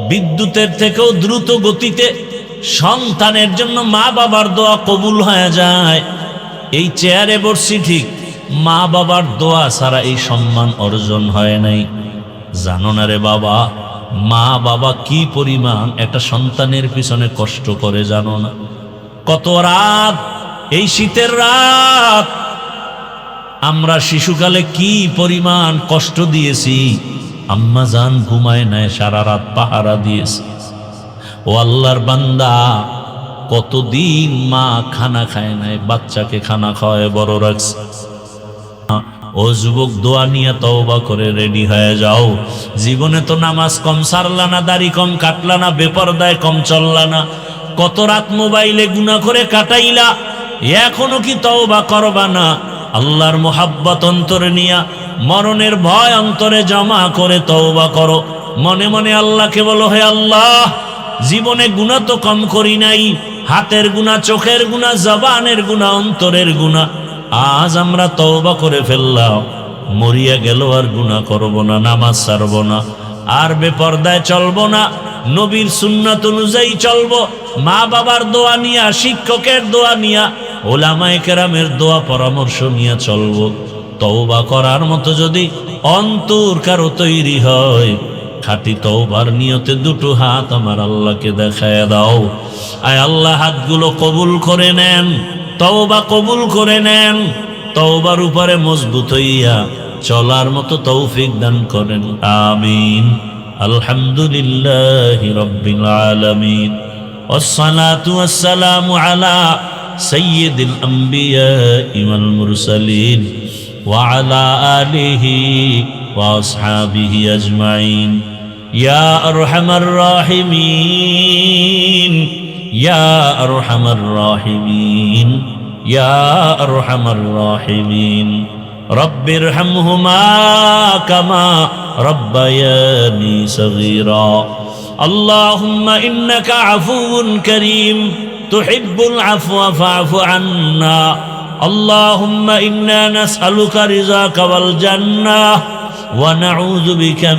বিদ্যুতের থেকেও দ্রুত গতিতে সন্তানের জন্য মা বাবার দোয়া কবুল হয়ে যায়। এই চেয়ারে বসছি ঠিক, মা বাবার দোয়া ছাড়া এই সম্মান অর্জন হয় নাই। জানো না রে বাবা, মা বাবা কি পরিমাণ একটা সন্তানের পিছনে কষ্ট করে জানো না? কত রাত, এই শীতের রাত আমরা শিশুকালে কি পরিমাণ কষ্ট দিয়েছি। আম্মা জান ঘুমায় নাই, সারা রাত পাহারা দিয়েছে। ও আল্লাহর বান্দা, কতদিন মা খানা খায় নাই, বাচ্চাকে খানা খাওয়ায় বড় রাখছে। ও যুবক, দোয়া নিয়ে তওবা করে রেডি হয়ে যাও। জীবনে তো নামাজ কম সারলা না, দাড়ি কম কাটলা না, বেপরদায় কম চললা না, কত রাত মোবাইলে গুনাহ করে কাটাইলা। এখনো কি তওবা করবা না? আল্লাহর মোহাব্বত অন্তরে নিয়া, মরণের ভয় অন্তরে জমা করে তওবা করো। মনে মনে আল্লাহকে বলো, হে আল্লাহ, জীবনে গুনাহ তো কম করি নাই, হাতের গুনাহ, চোখের গুনাহ, জবানের গুনাহ, অন্তরের গুনাহ। আজ আমরা তওবা করে ফেললাম, মরিয়া গেল আর গুনাহ করব না, নামাজ ছাড়ব না, আর বেপরদায় চলব না, নবীর সুন্নাত অনুযায়ী চলব, মা বাবার দোয়া নিয়া, শিক্ষকের দোয়া নিয়া, ওলামায়ে কেরামের দোয়া পরামর্শ নিয়ে চলব। তওবা করার মতো যদি অন্তর কারো তৈরি হয়, খাঁটি তওবার নিয়তে দুটো হাত আমার আল্লাহকে দেখায় দাও। আয় আল্লাহ, হাতগুলো কবুল করে নেন, তওবা কবুল করে নেন, তওবার উপরে মজবুত হইয়া চলার মতো তৌফিক দান করেন। আমিন। আলহামদুলিল্লাহি রাব্বিল আলামিন, ওয়াসসালাতু ওয়াসসালামু আলা সাইয়্যিদিল আমবিয়াই ওয়াল মুরসালিন ওয়া আলা আলিহি ওয়া আসহাবিহি আজমাইন। ইয়া আরহামার রাহিমিন, ইয়া আরহামার রাহিমিন, ইয়া আরহামার রাহিমিন। রব্বিরহামহুমা কামা রব্বায়ানি সগীরা। আল্লাহুম্মা ইন্নাকা আফুউন কারীম তুহিব্বুল আফওয়া ফা'ফু আন্না। আল্লাহুম্মা ইন্না নাসআলুকা রিযাকা ওয়াল জান্নাহ ওয়া নাউযু বিকা